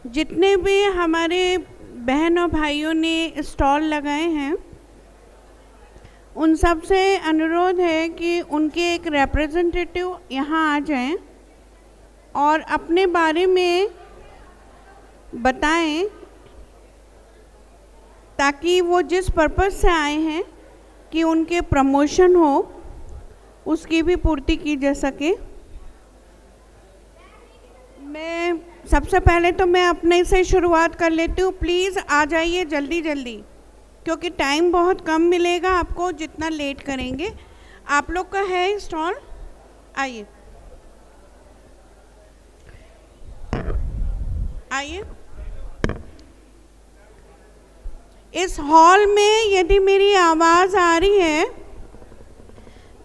जितने भी हमारे बहन और भाइयों ने स्टॉल लगाए हैं, उन सब से अनुरोध है कि उनके एक रिप्रेजेंटेटिव यहाँ आ जाएं और अपने बारे में बताएं, ताकि वो जिस पर्पज़ से आए हैं कि उनके प्रमोशन हो, उसकी भी पूर्ति की जा सके। मैं सबसे पहले तो मैं अपने से शुरुआत कर लेती हूँ। प्लीज़ आ जाइए जल्दी जल्दी, क्योंकि टाइम बहुत कम मिलेगा आपको जितना लेट करेंगे। आप लोग का है स्टॉल, आइए आइए। इस हॉल में यदि मेरी आवाज़ आ रही है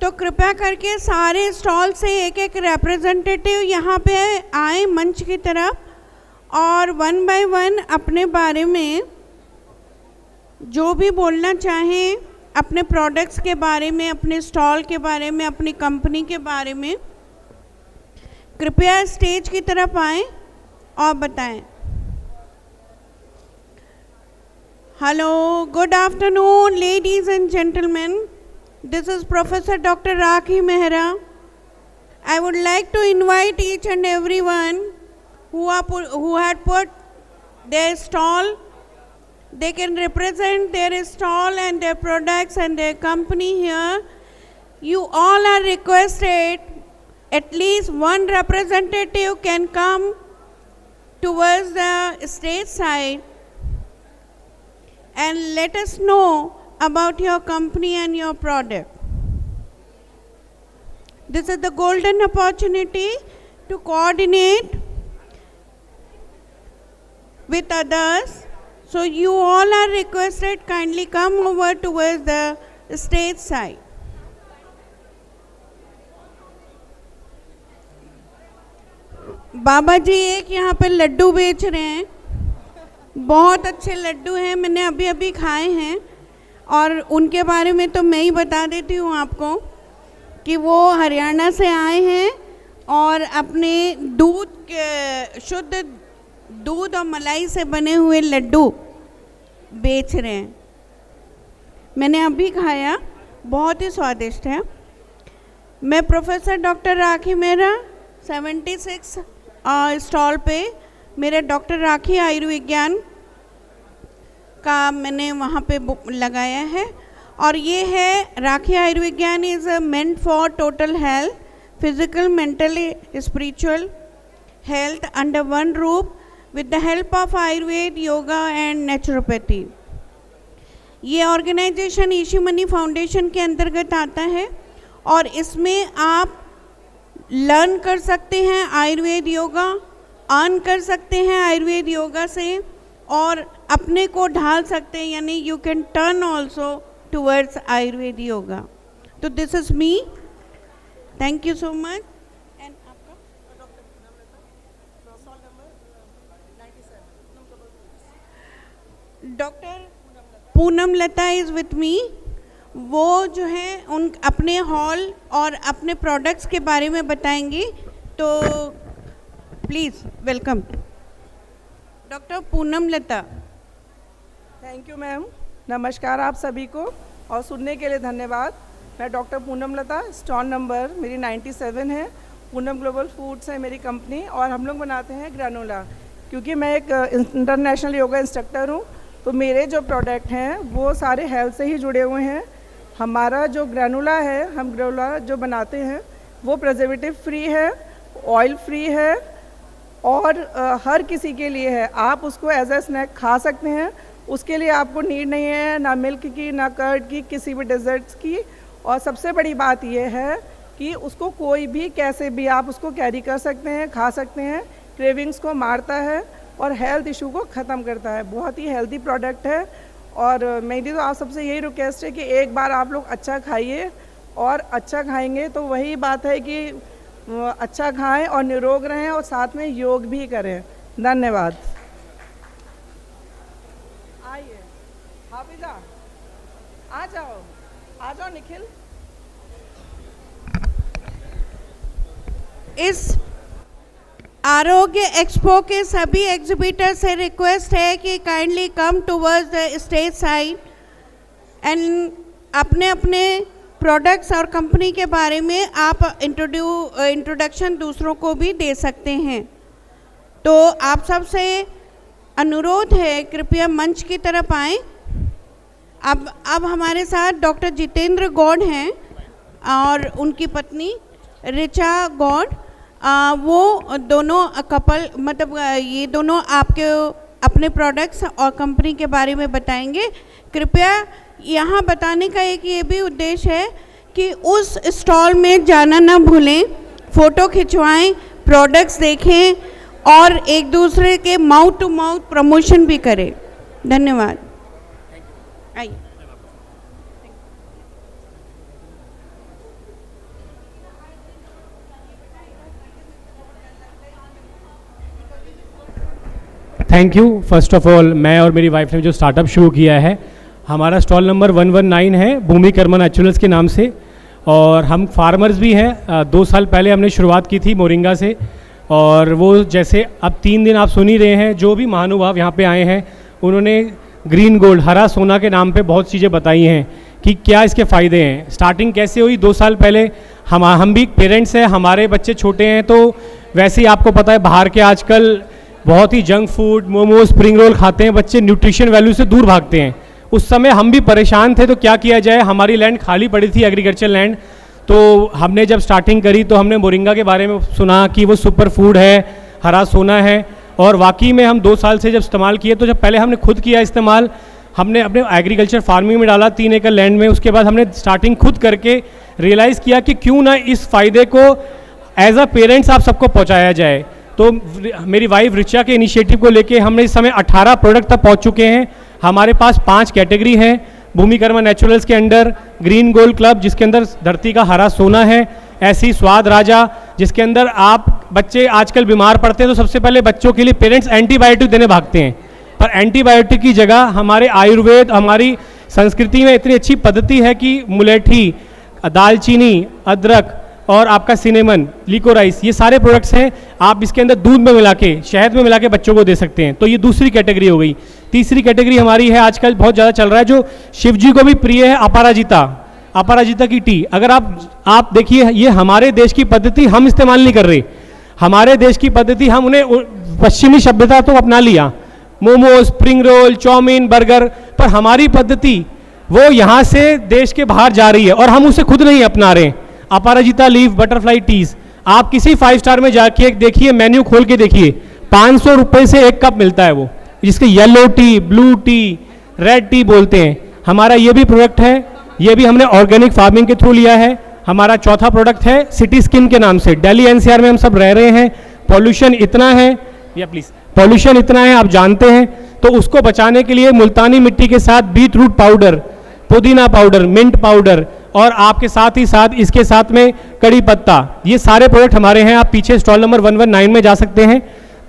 तो कृपया करके सारे स्टॉल से एक एक रिप्रेजेंटेटिव यहाँ पे आए मंच की तरफ और वन बाय वन अपने बारे में जो भी बोलना चाहें, अपने प्रोडक्ट्स के बारे में, अपने स्टॉल के बारे में, अपनी कंपनी के बारे में, कृपया स्टेज की तरफ आएं और बताएं। Hello, good afternoon ladies and gentleman, this is Professor Dr. Rakhi Mehra. I would like to invite each and everyone who had put their stall. They can represent their stall and their products and their company here. You all are requested, at least one representative can come towards the stage side and let us know about your company and your product. This is the golden opportunity to coordinate with others. So you all are requested, kindly come over towards the stage side. बाबा जी एक यहाँ पे लड्डू बेच रहे हैं, बहुत अच्छे लड्डू हैं, मैंने अभी अभी खाए हैं। और उनके बारे में तो मैं ही बता देती हूँ आपको कि वो हरियाणा से आए हैं और अपने शुद्ध दूध और मलाई से बने हुए लड्डू बेच रहे हैं। मैंने अभी खाया, बहुत ही स्वादिष्ट है। मैं प्रोफेसर डॉक्टर राखी मेहरा 76 स्टॉल पे मेरे डॉक्टर राखी आयुर्विज्ञान का मैंने वहाँ पे लगाया है। और ये है राखी आयुर्विज्ञान is meant for total health, physical, mentally, spiritual health under one roof with the help of Ayurveda, yoga and naturopathy. ये ऑर्गेनाइजेशन ईशी मनी फाउंडेशन के अंतर्गत आता है और इसमें आप लर्न कर सकते हैं आयुर्वेद योगा, अर्न कर सकते हैं आयुर्वेद योगा से और अपने को ढाल सकते हैं, यानी you can turn also towards Ayurveda yoga. तो this is me, thank you so much. And आपका doctor Poonam Lata is with me. वो जो है उन अपने हॉल और अपने प्रोडक्ट्स के बारे में बताएंगी, तो please welcome doctor Poonam Lata. Thank you ma'am, नमस्कार आप सभी को और सुनने के लिए धन्यवाद। मैं डॉक्टर पूनम लता, स्टॉल नंबर मेरी 97 है। पूनम ग्लोबल फूड्स है मेरी कंपनी और हम लोग बनाते हैं ग्रैनोला। क्योंकि मैं एक इंटरनेशनल योगा इंस्ट्रक्टर हूँ, तो मेरे जो प्रोडक्ट हैं वो सारे हेल्थ से ही जुड़े हुए हैं। हमारा जो ग्रैनोला है, हम ग्रैनोला जो बनाते हैं वो प्रिजर्वेटिव फ्री है, ऑयल फ्री है और हर किसी के लिए है। आप उसको एज ए स्नैक खा सकते हैं, उसके लिए आपको नीड नहीं है ना मिल्क की, ना कर्ड की, किसी भी डेजर्ट्स की। और सबसे बड़ी बात यह है कि उसको कोई भी कैसे भी आप उसको कैरी कर सकते हैं, खा सकते हैं। क्रेविंग्स को मारता है और हेल्थ इशू को ख़त्म करता है। बहुत ही हेल्दी प्रोडक्ट है और मेरी तो आप सबसे यही रिक्वेस्ट है कि एक बार आप लोग अच्छा खाइए, और अच्छा खाएंगे तो वही बात है कि अच्छा खाएं और निरोग रहें और साथ में योग भी करें। धन्यवाद। आइए हाफिजा, आ जाओ निखिल। आरोग्य एक्सपो के सभी एग्जिबिटर से रिक्वेस्ट है कि kindly come towards the stage side and अपने अपने प्रोडक्ट्स और कंपनी के बारे में आप इंट्रोडक्शन दूसरों को भी दे सकते हैं। तो आप सबसे अनुरोध है, कृपया मंच की तरफ आएं। अब हमारे साथ डॉक्टर जितेंद्र गौड़ हैं और उनकी पत्नी ऋचा गौड़। वो दोनों कपल मतलब ये दोनों आपके अपने प्रोडक्ट्स और कंपनी के बारे में बताएंगे। कृपया यहाँ बताने का एक ये भी उद्देश्य है कि उस स्टॉल में जाना ना भूलें, फ़ोटो खिंचवाएं, प्रोडक्ट्स देखें और एक दूसरे के माउथ टू माउथ प्रमोशन भी करें। धन्यवाद। आइए। Thank you. First of all मैं और मेरी वाइफ ने जो स्टार्टअप शुरू किया है, हमारा स्टॉल नंबर 119 है भूमि कर्मा नेचुरल्स के नाम से, और हम फार्मर्स भी हैं। 2 साल पहले हमने शुरुआत की थी मोरिंगा से, और वो जैसे अब 3 दिन आप सुन ही रहे हैं, जो भी महानुभाव यहाँ पे आए हैं उन्होंने ग्रीन गोल्ड हरा सोना के नाम पे बहुत चीज़ें बताई हैं कि क्या इसके फ़ायदे हैं। स्टार्टिंग कैसे हुई, 2 साल पहले हम भी पेरेंट्स हैं, हमारे बच्चे छोटे हैं, तो वैसे ही आपको पता है बाहर के आजकल बहुत ही junk food, momos, spring roll खाते हैं बच्चे, न्यूट्रिशन वैल्यू से दूर भागते हैं। उस समय हम भी परेशान थे, तो क्या किया जाए, हमारी लैंड खाली पड़ी थी, एग्रीकल्चर लैंड। तो हमने जब स्टार्टिंग करी तो हमने मोरिंगा के बारे में सुना कि वो सुपर फूड है, हरा सोना है, और वाकई में हम 2 साल से जब इस्तेमाल किए, तो जब पहले हमने खुद किया इस्तेमाल, हमने अपने एग्रीकल्चर फार्मिंग में डाला 3 एकड़ लैंड में। उसके बाद हमने स्टार्टिंग खुद करके रियलाइज़ किया कि क्यों ना इस फ़ायदे को एज अ पेरेंट्स आप सबको पहुँचाया जाए। तो मेरी वाइफ ऋचा के इनिशिएटिव को लेके हमने इस समय 18 प्रोडक्ट तक पहुंच चुके हैं। हमारे पास 5 कैटेगरी हैं। भूमि कर्मा नेचुरल्स के अंडर ग्रीन गोल्ड क्लब, जिसके अंदर धरती का हरा सोना है। ऐसी स्वाद राजा, जिसके अंदर आप बच्चे आजकल बीमार पड़ते हैं तो सबसे पहले बच्चों के लिए पेरेंट्स एंटीबायोटिक देने भागते हैं, पर एंटीबायोटिक की जगह हमारे आयुर्वेद, हमारी संस्कृति में इतनी अच्छी पद्धति है कि मुलेठी, दालचीनी, अदरक और आपका सिनेमन, लिकोराइस, ये सारे प्रोडक्ट्स हैं। आप इसके अंदर दूध में मिला के, शहद में मिला के बच्चों को दे सकते हैं। तो ये दूसरी कैटेगरी हो गई। तीसरी कैटेगरी हमारी है, आजकल बहुत ज़्यादा चल रहा है, जो शिव जी को भी प्रिय है, अपराजिता की टी। अगर आप देखिए, ये हमारे देश की पद्धति हम इस्तेमाल नहीं कर रहे। हमारे देश की पद्धति हम उन्हें पश्चिमी सभ्यता तो अपना लिया, momos, spring roll, chow mein, burger, पर हमारी पद्धति वो यहाँ से देश के बाहर जा रही है और हम उसे खुद नहीं अपना रहे। अपराजिता लीफ बटरफ्लाई टीज, आप किसी 5 स्टार में जाके देखिए, मेन्यू खोल के देखिए, 500 रुपये से 1 कप मिलता है वो, जिसके yellow T, blue T, red T बोलते हैं। हमारा ये भी प्रोडक्ट है, ये भी हमने ऑर्गेनिक फार्मिंग के थ्रू लिया है। हमारा चौथा प्रोडक्ट है सिटी स्किन के नाम से। दिल्ली एनसीआर में हम सब रह रहे हैं, पॉल्यूशन इतना है, या प्लीज़, पॉल्यूशन इतना है आप जानते हैं, तो उसको बचाने के लिए मुल्तानी मिट्टी के साथ बीट रूट पाउडर, पुदीना पाउडर, मिंट पाउडर, और आपके साथ ही साथ इसके साथ में कड़ी पत्ता, ये सारे प्रोडक्ट हमारे हैं। आप पीछे स्टॉल नंबर 119 में जा सकते हैं।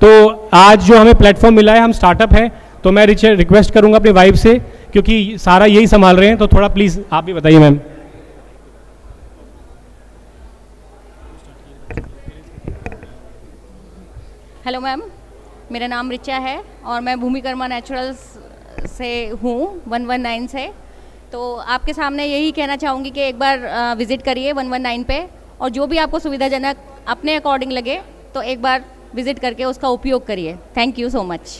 तो आज जो हमें प्लेटफॉर्म मिला है, हम स्टार्टअप है, तो मैं रिक्वेस्ट करूंगा अपनी वाइफ से, क्योंकि सारा यही संभाल रहे हैं, तो थोड़ा प्लीज़ आप भी बताइए मैम। हेलो मैम, मेरा नाम ऋचा है और मैं भूमि कर्मा नेचुरल्स से हूँ, 119 से। तो आपके सामने यही कहना चाहूँगी कि एक बार विज़िट करिए 119 पे, और जो भी आपको सुविधाजनक अपने अकॉर्डिंग लगे तो एक बार विज़िट करके उसका उपयोग करिए। Thank you so much.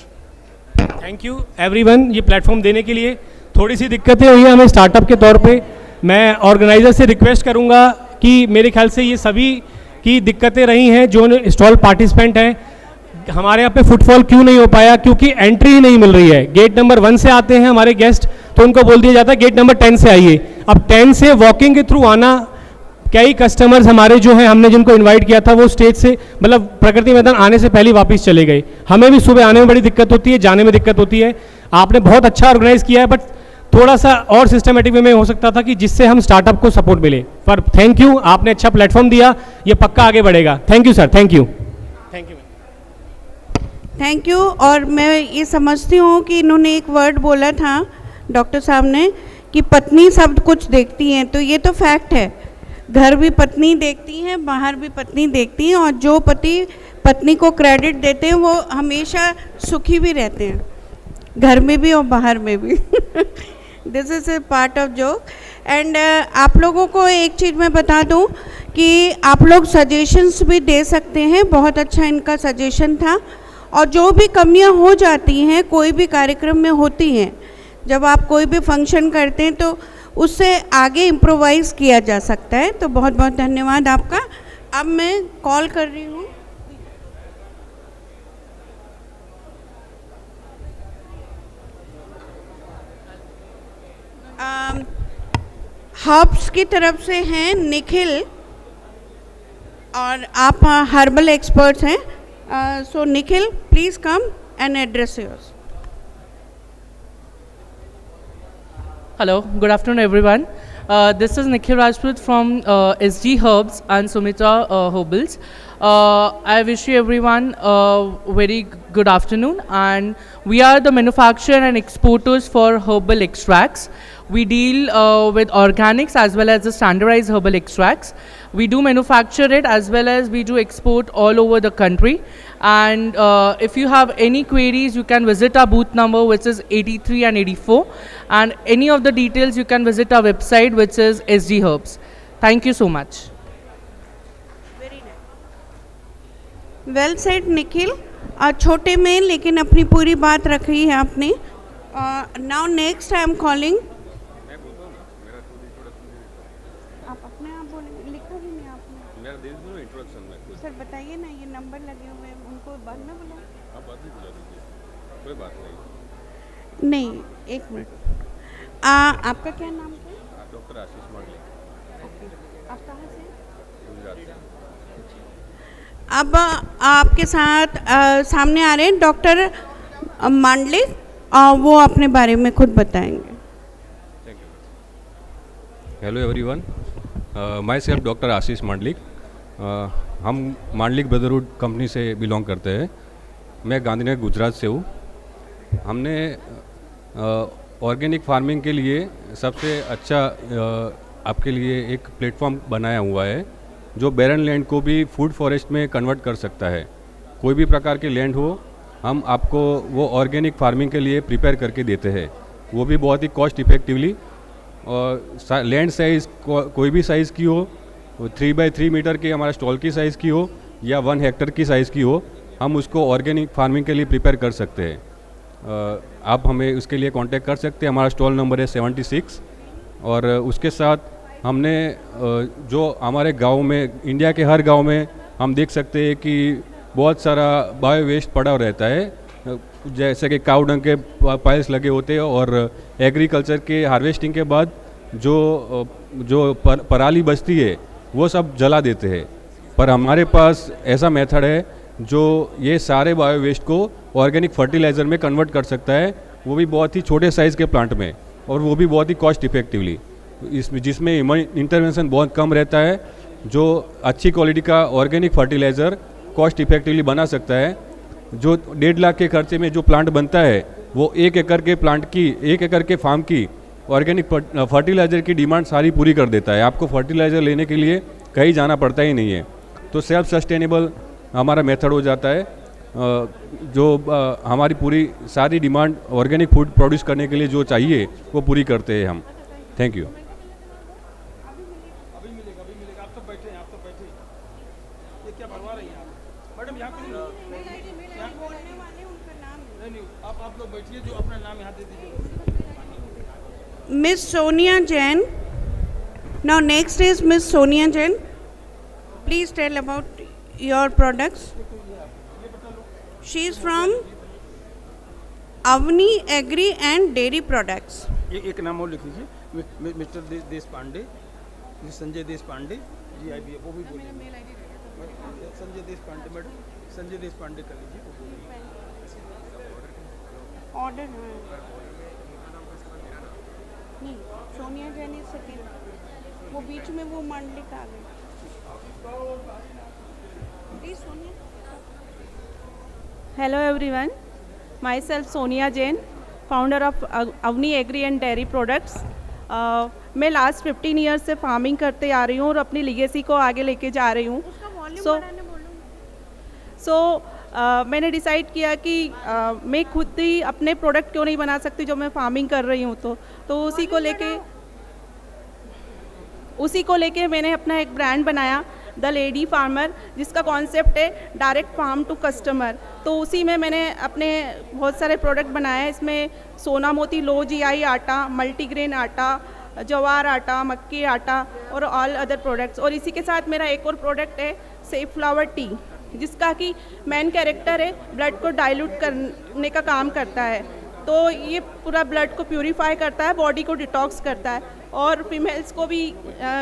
Thank you everyone, ये प्लेटफॉर्म देने के लिए। थोड़ी सी दिक्कतें हुई हैं हमें स्टार्टअप के तौर पे। मैं ऑर्गेनाइजर से रिक्वेस्ट करूँगा कि मेरे ख्याल से ये सभी की दिक्कतें रही हैं जो स्टॉल पार्टिसिपेंट हैं। हमारे यहाँ पे फुटफॉल क्यों नहीं हो पाया, क्योंकि एंट्री ही नहीं मिल रही है। गेट नंबर 1 से आते हैं हमारे गेस्ट, तो उनको बोल दिया जाता है गेट नंबर 10 से आइए। अब 10 से वॉकिंग के थ्रू आना, कई कस्टमर्स हमारे जो हैं, हमने जिनको इनवाइट किया था, वो स्टेज से मतलब प्रकृति मैदान आने से पहले वापस चले गए। हमें भी सुबह आने में बड़ी दिक्कत होती है, जाने में दिक्कत होती है। आपने बहुत अच्छा ऑर्गेनाइज किया है, बट थोड़ा सा और सिस्टमेटिक वे में हो सकता था कि जिससे हम स्टार्टअप को सपोर्ट मिले। पर थैंक यू, आपने अच्छा प्लेटफॉर्म दिया, ये पक्का आगे बढ़ेगा। Thank you sir, thank you. Thank you thank you. और मैं ये समझती हूँ कि इन्होंने एक वर्ड बोला था डॉक्टर साहब ने कि पत्नी सब कुछ देखती हैं, तो ये तो फैक्ट है। घर भी पत्नी देखती हैं, बाहर भी पत्नी देखती हैं, और जो पति पत्नी को क्रेडिट देते हैं वो हमेशा सुखी भी रहते हैं, घर में भी और बाहर में भी। This is a part of joke. And आप लोगों को एक चीज़ मैं बता दूं कि आप लोग सजेशंस भी दे सकते हैं, बहुत अच्छा इनका सजेशन था। और जो भी कमियां हो जाती हैं कोई भी कार्यक्रम में होती हैं, जब आप कोई भी फंक्शन करते हैं तो उससे आगे इम्प्रोवाइज़ किया जा सकता है। तो बहुत बहुत धन्यवाद आपका। अब मैं कॉल कर रही हूँ हर्ब्स की तरफ से हैं निखिल, और आप हर्बल एक्सपर्ट्स हैं। So Nikhil, please come and address yours. Hello, good afternoon everyone. This is Nikhil Rajput from SG Herbs and Sumitra Herbals. I wish you everyone a very good afternoon, and we are the manufacturer and exporters for herbal extracts. We deal with organics as well as the standardized herbal extracts. We do manufacture it as well as we do export all over the country. And if you have any queries, you can visit our booth number, which is 83 and 84. And any of the details, you can visit our website, which is SG Herbs. Thank you so much. Well said Nikhil, छोटे में लेकिन अपनी पूरी बात रखी है आपने। Now next I am calling. आप अपने आप बोलेंगे, लिखा भी नहीं आपने। मेरा दे दो इंट्रोडक्शन में। सर बताइए ना, ये नंबर लगे हुए हैं, उनको बाद में बुलाओ। आप बाद में बुला दीजिए, कोई बात नहीं। नहीं, एक मिनट। आपका क्या नाम है? डॉक्टर आशीष मांडलिक। आप कहाँ से? गुजरात से। अब आपके साथ सामने आ रहे हैं डॉक्टर मांडलिक, वो अपने बारे में खुद बताएंगे। Thank you. Hello everyone, myself doctor Ashish Mandlik. हम मांडलिक ब्रदरहुड कंपनी से बिलोंग करते हैं। मैं गांधीनगर गुजरात से हूँ। हमने ऑर्गेनिक फार्मिंग के लिए सबसे अच्छा आपके लिए एक प्लेटफॉर्म बनाया हुआ है जो बैरन लैंड को भी फूड फॉरेस्ट में कन्वर्ट कर सकता है। कोई भी प्रकार की लैंड हो, हम आपको वो ऑर्गेनिक फार्मिंग के लिए प्रिपेयर करके देते हैं, वो भी बहुत ही कॉस्ट इफ़ेक्टिवली। और लैंड साइज़ कोई भी साइज़ की हो, 3x3 मीटर की हमारा स्टॉल की साइज़ की हो या 1 हेक्टर की साइज़ की हो, हम उसको ऑर्गेनिक फार्मिंग के लिए प्रिपेयर कर सकते हैं। आप हमें उसके लिए कांटेक्ट कर सकते हैं। हमारा स्टॉल नंबर है 76। और उसके साथ हमने जो हमारे गांव में, इंडिया के हर गांव में हम देख सकते हैं कि बहुत सारा बायो वेस्ट पड़ा रहता है, जैसे कि काऊ डंग के पाइल्स लगे होते हैं, और एग्रीकल्चर के हार्वेस्टिंग के बाद जो पराली बचती है वो सब जला देते हैं। पर हमारे पास ऐसा मेथड है जो ये सारे बायो वेस्ट को ऑर्गेनिक फर्टिलाइज़र में कन्वर्ट कर सकता है, वो भी बहुत ही छोटे साइज़ के प्लांट में, और वो भी बहुत ही कॉस्ट इफ़ेक्टिवली, जिसमें इंटरवेंशन बहुत कम रहता है, जो अच्छी क्वालिटी का ऑर्गेनिक फर्टिलाइज़र कॉस्ट इफ़ेक्टिवली बना सकता है। जो 1.5 लाख के खर्चे में जो प्लांट बनता है वो 1 एकड़ के प्लांट की, 1 एकड़ के फार्म की ऑर्गेनिक फर्टिलाइज़र की डिमांड सारी पूरी कर देता है। आपको फर्टिलाइज़र लेने के लिए कहीं जाना पड़ता ही नहीं है। तो सेल्फ सस्टेनेबल हमारा मेथड हो जाता है, जो हमारी पूरी सारी डिमांड ऑर्गेनिक फूड प्रोड्यूस करने के लिए जो चाहिए वो पूरी करते हैं हम। Thank you. Miss Sonia Jain. Now next is Miss Sonia Jain. Please tell about your products. She is from Avni Agri and Dairy Products. एक नाम और लिख लीजिए, मिस्टर देश पांडे जी, संजय देश पांडे जी, IBA वो भी बोलिए। संजय देश पांडे मैडम, संजय देश पांडे कर लीजिए। ऑर्डर नहीं, सोनिया जैन इज सेकंड, वो बीच में वो मांडलिक आ गए। Please Sonia. Hello everyone, myself Sonia Jain, founder of Avni Agri and Dairy Products. मैं लास्ट 15 ईयर्स से फार्मिंग करते आ रही हूँ और अपनी लीगेसी को आगे लेके जा रही हूँ। सो मैंने डिसाइड किया कि मैं खुद ही अपने प्रोडक्ट क्यों नहीं बना सकती जो मैं फार्मिंग कर रही हूँ, तो उसी को लेके मैंने अपना एक ब्रांड बनाया द लेडी फार्मर, जिसका कॉन्सेप्ट है डायरेक्ट फार्म टू कस्टमर। तो उसी में मैंने अपने बहुत सारे प्रोडक्ट बनाए हैं। इसमें सोना मोती लो जीआई आटा, मल्टीग्रेन आटा, जवार आटा, मक्की आटा और ऑल अदर प्रोडक्ट्स। और इसी के साथ मेरा एक और प्रोडक्ट है सेफ फ्लावर टी, जिसका कि मेन कैरेक्टर है ब्लड को डाइल्यूट करने का काम करता है। तो ये पूरा ब्लड को प्यूरिफाई करता है, बॉडी को डिटॉक्स करता है और फीमेल्स को भी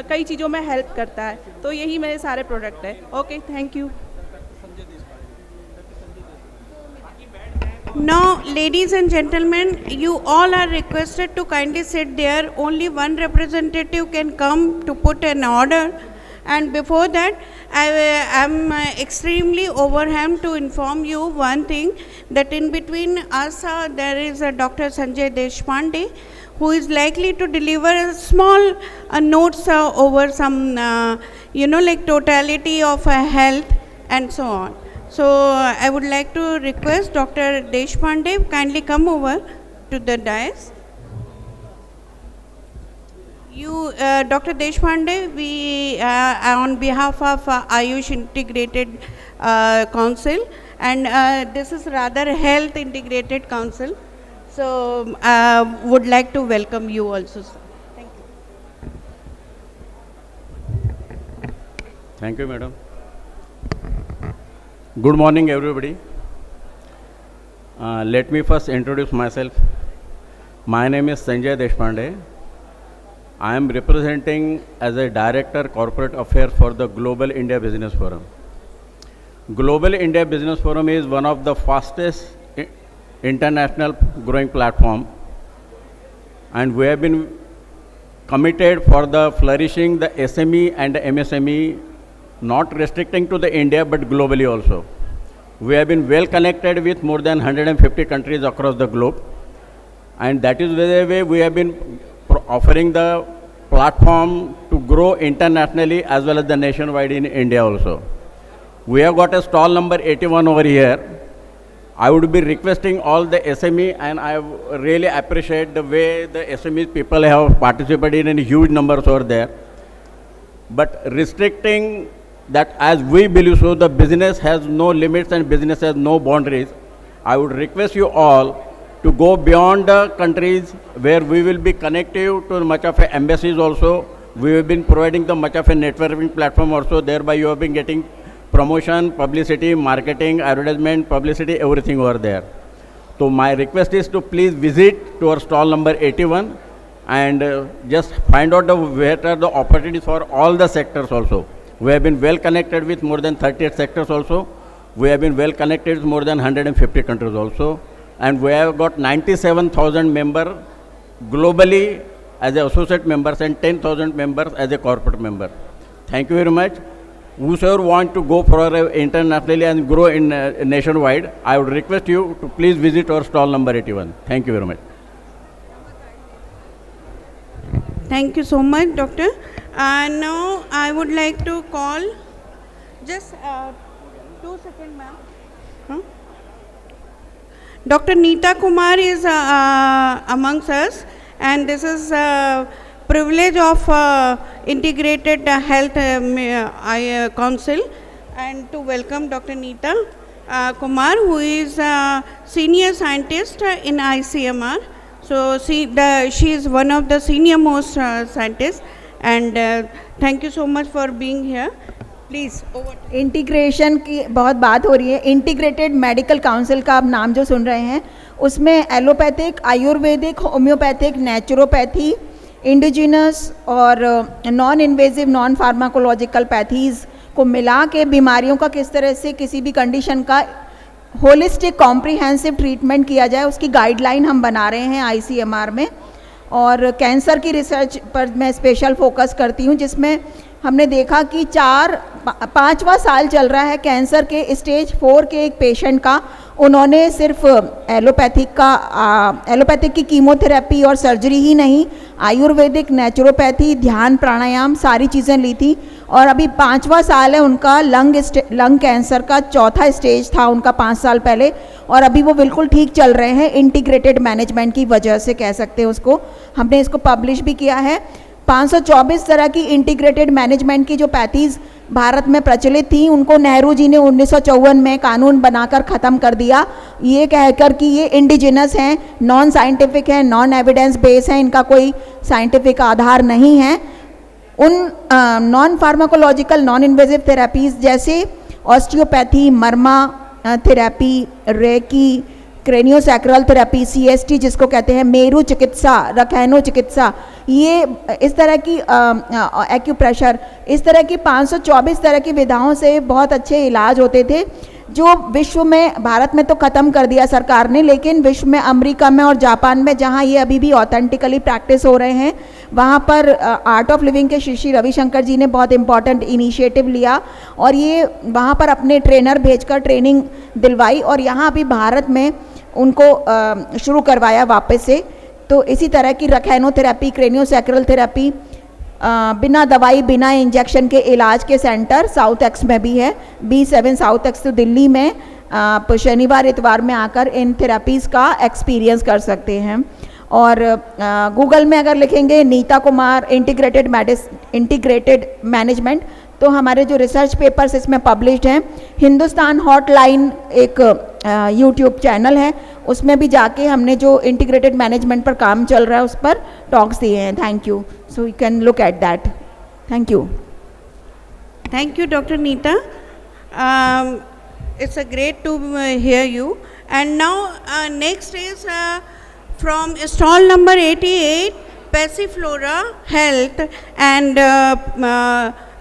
कई चीज़ों में हेल्प करता है। तो यही मेरे सारे प्रोडक्ट है। Okay, thank you. Now, ladies and gentlemen, you all are requested to kindly sit there. Only one representative can come to put an order. And before that, I am extremely overwhelmed to inform you one thing, that in between us there is a Dr. Sanjay Deshpande, who is likely to deliver a small notes over some, like totality of health and so on. So I would like to request Dr. Deshpande kindly come over to the dais. Dr. Deshpande, we on behalf of Ayush Integrated Council, and this is rather Health Integrated Council, so would like to welcome you also, sir. Thank you. Thank you, madam. Good morning, everybody. Let me first introduce myself. My name is Sanjay Deshpande. I am representing as a Director Corporate Affairs for the Global India Business Forum. Global India Business Forum is one of the fastest international growing platform, and we have been committed for the flourishing the SME and the MSME, not restricting to the India but globally also. We have been well connected with more than 150 countries across the globe, and that is the way we have been offering the platform to grow internationally as well as the nationwide in India also. We have got a stall number 81 over here. I would be requesting all the SME, and I really appreciate the way the SME people have participated in huge numbers over there. But restricting that, as we believe so, the business has no limits and business has no boundaries. I would request you all to go beyond the countries where we will be connective to much of embassies also. We have been providing the much of a networking platform also. Thereby you have been getting promotion, publicity, marketing, advertisement, publicity, everything over there. So my request is to please visit to our stall number 81 and just find out where are the opportunities for all the sectors also. We have been well connected with more than 38 sectors also. We have been well connected with more than 150 countries also. And we have got 97,000 members globally as associate members and 10,000 members as a corporate member. Thank you very much. Whosoever want to go for internationally and grow in nationwide, I would request you to please visit our stall number 81. Thank you very much. Thank you so much, Doctor. Now I would like to call, just 2 seconds, ma'am. Dr. Neeta Kumar is amongst us, and this is privilege of Integrated Health Council, and to welcome Dr. Neeta Kumar, who is a senior scientist in ICMR. So she is one of the senior most scientists, and thank you so much for being here. Please over. Integration की बहुत बात हो रही है। Integrated medical council का आप नाम जो सुन रहे हैं, उसमें allopathic, Ayurvedic, homeopathic, naturopathy, indigenous और non invasive non pharmacological pathies को मिला के बीमारियों का किस तरह से किसी भी कंडीशन का होलिस्टिक कॉम्प्रिहेंसिव ट्रीटमेंट किया जाए, उसकी गाइडलाइन हम बना रहे हैं ICMR में। और कैंसर की रिसर्च पर मैं स्पेशल फोकस करती हूँ, जिसमें हमने देखा कि 5वां साल चल रहा है कैंसर के स्टेज 4 के एक पेशेंट का, उन्होंने सिर्फ एलोपैथिक की कीमोथेरेपी और सर्जरी ही नहीं, आयुर्वेदिक, नेचुरोपैथी, ध्यान, प्राणायाम सारी चीज़ें ली थी। और अभी 5वां साल है उनका, लंग कैंसर का 4था स्टेज था उनका 5 साल पहले, और अभी वो बिल्कुल ठीक चल रहे हैं। इंटीग्रेटेड मैनेजमेंट की वजह से कह सकते हैं उसको। हमने इसको पब्लिश भी किया है। 524 तरह की इंटीग्रेटेड मैनेजमेंट की जो पैथीज़ भारत में प्रचलित थी, उनको नेहरू जी ने 1954 में कानून बनाकर ख़त्म कर दिया, ये कहकर कि ये इंडिजिनस हैं, नॉन साइंटिफिक हैं, नॉन एविडेंस बेस हैं, इनका कोई साइंटिफिक आधार नहीं है। उन non pharmacological non invasive therapies जैसे osteopathy, marma therapy, reiki, craniosacral therapy, CST जिसको कहते हैं, मेरु चिकित्सा, रखैनो चिकित्सा, ये इस तरह की एक्यूप्रेशर, इस तरह की 524 तरह की विधाओं से बहुत अच्छे इलाज होते थे, जो विश्व में, भारत में तो ख़त्म कर दिया सरकार ने, लेकिन विश्व में, अमेरिका में और जापान में जहाँ ये अभी भी ऑथेंटिकली प्रैक्टिस हो रहे हैं, वहाँ पर आर्ट ऑफ लिविंग के श्री रविशंकर जी ने बहुत इम्पॉर्टेंट इनिशिएटिव लिया और ये वहाँ पर अपने ट्रेनर भेजकर ट्रेनिंग दिलवाई और यहाँ अभी भारत में उनको शुरू करवाया वापस से। तो इसी तरह की रखैनोथेरेपी, क्रेनियोसैक्रल थेरेपी, बिना दवाई, बिना इंजेक्शन के इलाज के सेंटर साउथ एक्स में भी है। B7 साउथ एक्स तो दिल्ली में आप शनिवार इतवार में आकर इन थेरेपीज़ का एक्सपीरियंस कर सकते हैं। और गूगल में अगर लिखेंगे नीता कुमार इंटीग्रेटेड मैनेजमेंट, तो हमारे जो रिसर्च पेपर्स इसमें पब्लिश्ड हैं, हिंदुस्तान हॉटलाइन एक यूट्यूब चैनल है, उसमें भी जाके हमने जो इंटीग्रेटेड मैनेजमेंट पर काम चल रहा है उस पर टॉक्स दिए हैं। Thank you. So you can look at that. Thank you. Thank you, Dr. Neeta. It's a great to hear you. And now next is from stall number 88, Passiflora Health, and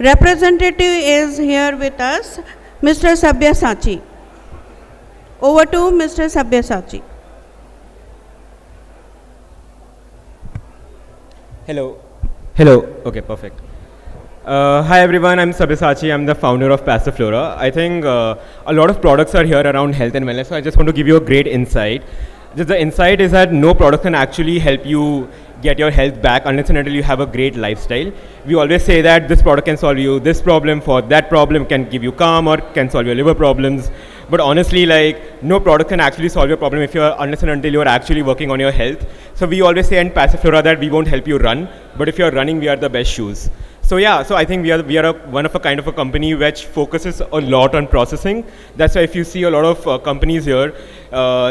representative is here with us, Mr. Sabyasachi. Over to Mr. Sabyasachi. Hello. Okay, perfect. Hi everyone, I'm Sabyasachi. I'm the founder of Passiflora. I think a lot of products are here around health and wellness, so I just want to give you a great insight. Just the insight is that no product can actually help you get your health back unless and until you have a great lifestyle. We always say that this product can solve you this problem, for that problem, can give you calm or can solve your liver problems. But honestly, like, no product can actually solve your problem if you're, unless and until you're actually working on your health. So we always say in Passiflora that we won't help you run, but if you're running, we are the best shoes. So yeah, so I think we are one of a kind of a company which focuses a lot on processing. That's why if you see a lot of companies here,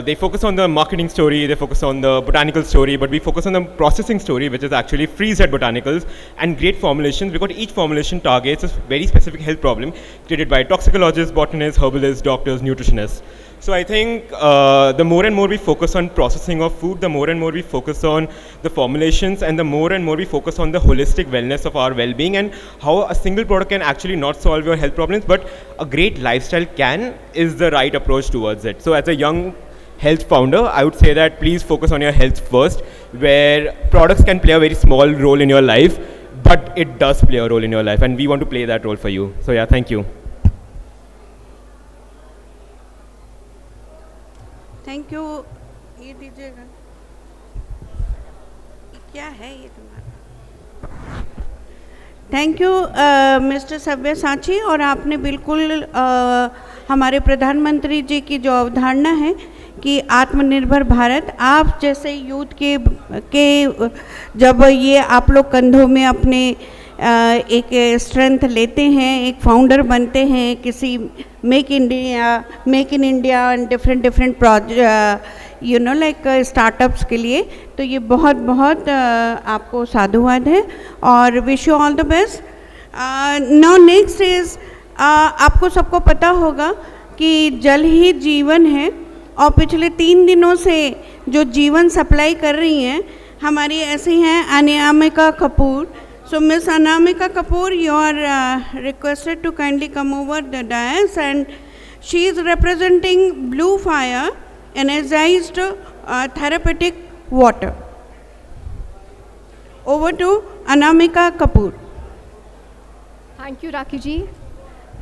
they focus on the marketing story, they focus on the botanical story, but we focus on the processing story, which is actually freeze-dried botanicals and great formulations, because each formulation targets a very specific health problem created by toxicologists, botanists, herbalists, doctors, nutritionists. So I think the more and more we focus on processing of food, the more and more we focus on the formulations, and the more and more we focus on the holistic wellness of our well-being, and how a single product can actually not solve your health problems, but a great lifestyle can, is the right approach towards it. So as a young health founder, I would say that please focus on your health first, where products can play a very small role in your life, but it does play a role in your life, and we want to play that role for you. So yeah, thank you. Thank you. ये दीजिएगा, क्या है ये तुम्हारा? Thank you mister Sabyasachi. और आपने बिल्कुल हमारे प्रधानमंत्री जी की जो अवधारणा है कि आत्मनिर्भर भारत, आप जैसे यूथ के जब ये आप लोग कंधों में अपने एक स्ट्रेंथ लेते हैं, एक फाउंडर बनते हैं किसी make in India and different project you know like startups के लिए, तो ये बहुत बहुत आपको साधुवाद है और wish you all the best. Now next is, आपको सबको पता होगा कि जल ही जीवन है, और पिछले 3 दिनों से जो जीवन सप्लाई कर रही हैं हमारी ऐसी हैं Anamika Kapoor. So Miss Anamika Kapoor, you are requested to kindly come over the dais, and she is representing Blue Fire energized therapeutic water. Over to Anamika Kapoor. Thank you Rakhi ji.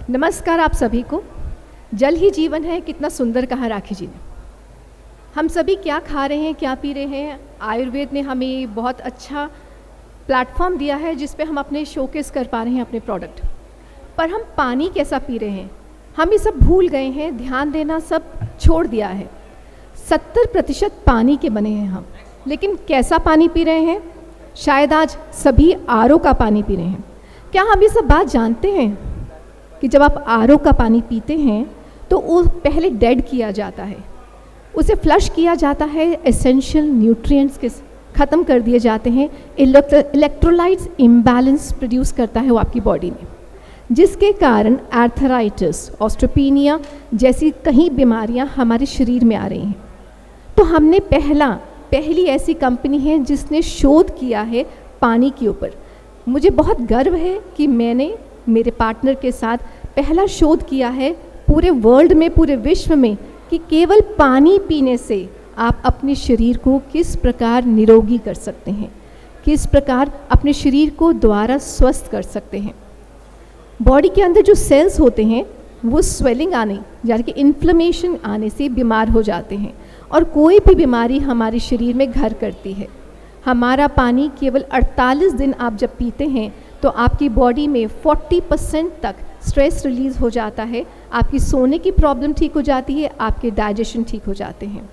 नमस्कार आप सभी को। जल ही जीवन है, कितना सुंदर कहा राखी जी ने। हम सभी क्या खा रहे हैं, क्या पी रहे हैं, आयुर्वेद ने हमें बहुत अच्छा प्लेटफॉर्म दिया है जिस पे हम अपने शोकेस कर पा रहे हैं अपने प्रोडक्ट। पर हम पानी कैसा पी रहे हैं, हम ये सब भूल गए हैं, ध्यान देना सब छोड़ दिया है। 70% पानी के बने हैं हम, लेकिन कैसा पानी पी रहे हैं? शायद आज सभी आरओ का पानी पी रहे हैं। क्या हम ये सब बात जानते हैं कि जब आप आरओ का पानी पीते हैं तो वो पहले डेड किया जाता है, उसे फ्लश किया जाता है, एसेंशियल न्यूट्रिएंट्स के ख़त्म कर दिए जाते हैं, इलेक्ट्रोलाइट्स इम्बैलेंस प्रोड्यूस करता है वो आपकी बॉडी में, जिसके कारण आर्थराइटिस, ऑस्ट्रोपीनिया जैसी कई बीमारियां हमारे शरीर में आ रही हैं। तो हमने पहली ऐसी कंपनी है जिसने शोध किया है पानी के ऊपर। मुझे बहुत गर्व है कि मैंने मेरे पार्टनर के साथ पहला शोध किया है पूरे वर्ल्ड में, पूरे विश्व में, कि केवल पानी पीने से आप अपने शरीर को किस प्रकार निरोगी कर सकते हैं, किस प्रकार अपने शरीर को दोबारा स्वस्थ कर सकते हैं। बॉडी के अंदर जो सेल्स होते हैं वो स्वेलिंग आने यानी कि इन्फ्लेमेशन आने से बीमार हो जाते हैं, और कोई भी बीमारी हमारे शरीर में घर करती है। हमारा पानी केवल 48 दिन आप जब पीते हैं तो आपकी बॉडी में 40% तक स्ट्रेस रिलीज़ हो जाता है, आपकी सोने की प्रॉब्लम ठीक हो जाती है, आपके डाइजेशन ठीक हो जाते हैं।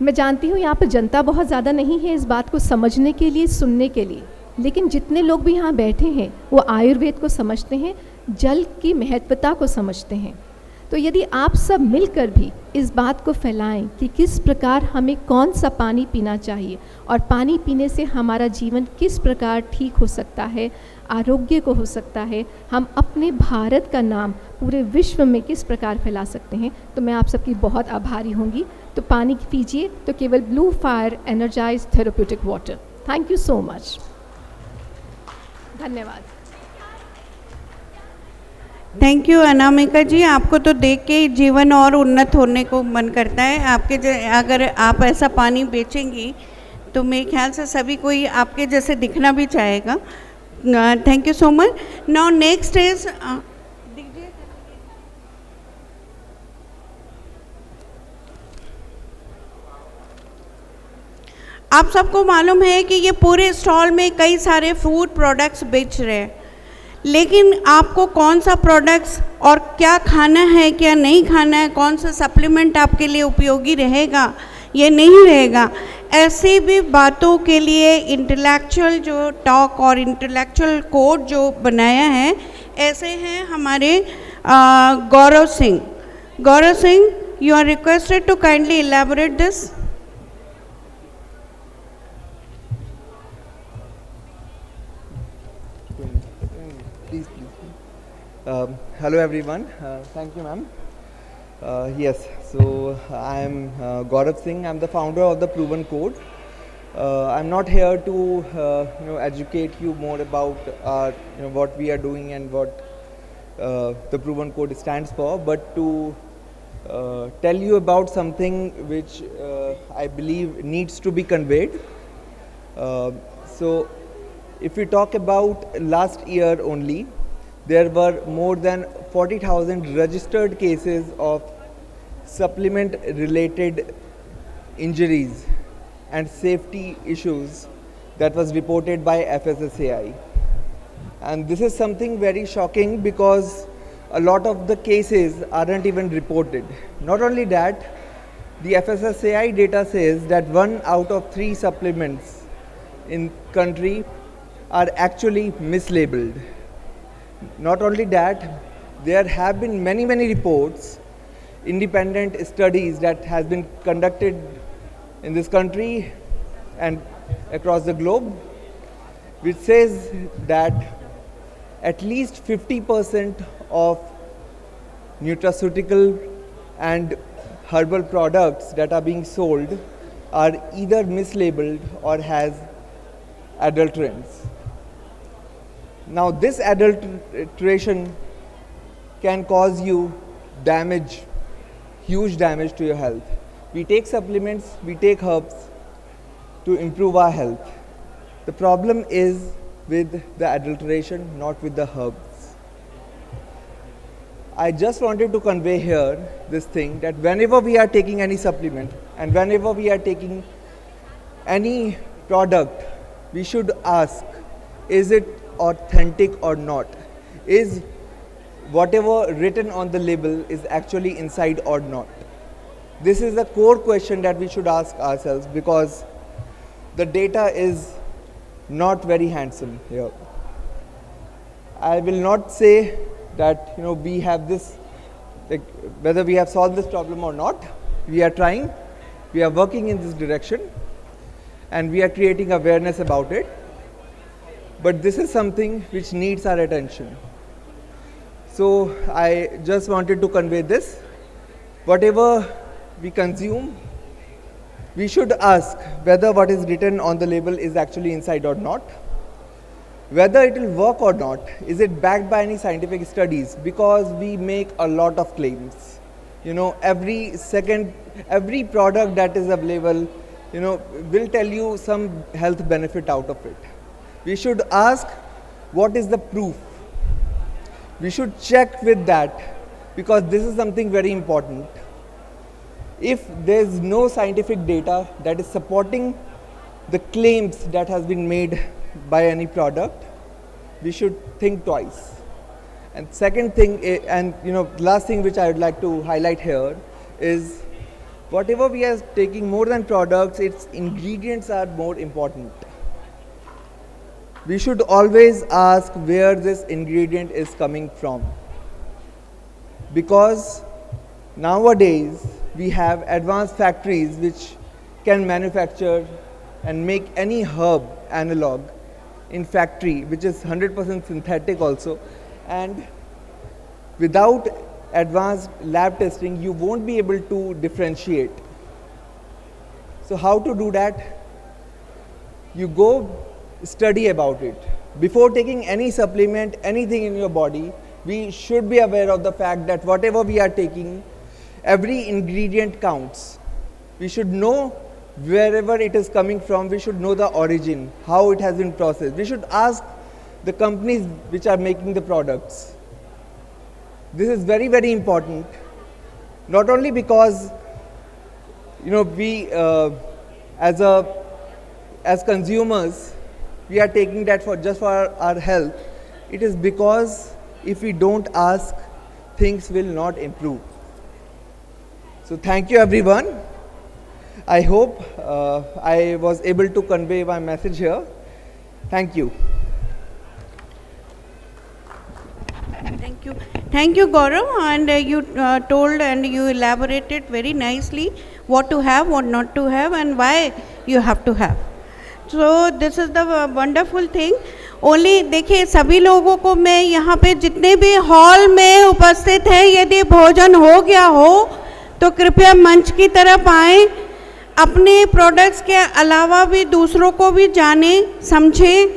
मैं जानती हूँ यहाँ पर जनता बहुत ज़्यादा नहीं है इस बात को समझने के लिए, सुनने के लिए, लेकिन जितने लोग भी यहाँ बैठे हैं वो आयुर्वेद को समझते हैं, जल की महत्वता को समझते हैं। तो यदि आप सब मिलकर भी इस बात को फैलाएं कि किस प्रकार हमें कौन सा पानी पीना चाहिए और पानी पीने से हमारा जीवन किस प्रकार ठीक हो सकता है, आरोग्य को हो सकता है, हम अपने भारत का नाम पूरे विश्व में किस प्रकार फैला सकते हैं, तो मैं आप सबकी बहुत आभारी होंगी। तो पानी पीजिए तो केवल blue fire energise therapeutic water. Thank you so much. धन्यवाद। थैंक यू अनामिका जी, आपको तो देख के जीवन और उन्नत होने को मन करता है। अगर आप ऐसा पानी बेचेंगी तो मेरे ख्याल से सभी कोई आपके जैसे दिखना भी चाहेगा। Thank you so much. Now next is आप सबको मालूम है कि ये पूरे स्टॉल में कई सारे फूड प्रोडक्ट्स बेच रहे हैं, लेकिन आपको कौन सा प्रोडक्ट्स और क्या खाना है क्या नहीं खाना है, कौन सा सप्लीमेंट आपके लिए उपयोगी रहेगा ये नहीं रहेगा, ऐसी भी बातों के लिए इंटेलेक्चुअल जो टॉक और इंटेलेक्चुअल कोड जो बनाया है, ऐसे हैं हमारे Gaurav Singh. Gaurav Singh, you are requested to kindly elaborate this. Hello everyone, thank you ma'am. Yes, so I am Gaurav Singh. I am the founder of the Proven Code. I am not here to educate you more about what we are doing and what the Proven Code stands for, but to tell you about something which I believe needs to be conveyed. So if we talk about last year only, there were more than 40,000 registered cases of supplement related injuries and safety issues that was reported by FSSAI. And this is something very shocking because a lot of the cases aren't even reported. Not only that, the FSSAI data says that 1 out of 3 supplements in country are actually mislabeled. Not only that, there have been many reports, independent studies that has been conducted in this country and across the globe, which says that at least 50% of nutraceutical and herbal products that are being sold are either mislabeled or has adulterants. Now this adulteration can cause you damage, huge damage to your health. We take supplements, we take herbs to improve our health. The problem is with the adulteration, not with the herbs. I just wanted to convey here this thing that whenever we are taking any supplement and whenever we are taking any product, we should ask, is it authentic or not? Is whatever written on the label is actually inside or not? This is a core question that we should ask ourselves, because the data is not very handsome here. I will not say that we have this, like, whether we have solved this problem or not. We are trying, we are working in this direction, and we are creating awareness about it. But this is something which needs our attention. So I just wanted to convey this. Whatever we consume, we should ask whether what is written on the label is actually inside or not. Whether it will work or not, is it backed by any scientific studies? Because we make a lot of claims. Every product that is available, will tell you some health benefit out of it. We should ask, what is the proof? We should check with that, because this is something very important. If there is no scientific data that is supporting the claims that has been made by any product, we should think twice. And second thing, and last thing which I would like to highlight here is, whatever we are taking more than products, its ingredients are more important. We should always ask where this ingredient is coming from, because nowadays we have advanced factories which can manufacture and make any herb analog in factory, which is 100% synthetic also, and without advanced lab testing you won't be able to differentiate. So how to do that? You go study about it. Before taking any supplement, anything in your body, we should be aware of the fact that whatever we are taking, every ingredient counts. We should know wherever it is coming from. We should know the origin, how it has been processed. We should ask the companies which are making the products. This is very, very important, not only because we as consumers, we are taking that just for our health. It is because if we don't ask, things will not improve. So thank you everyone. I hope I was able to convey my message here. Thank you. Thank you, Gaurav, and you told and you elaborated very nicely what to have, what not to have, and why you have to have. So this is the wonderful thing. Only देखिए, सभी लोगों को मैं यहाँ पे जितने भी hall में उपस्थित हैं, यदि भोजन हो गया हो तो कृपया मंच की तरफ आएँ. अपने प्रोडक्ट्स के अलावा भी दूसरों को भी जानें, समझें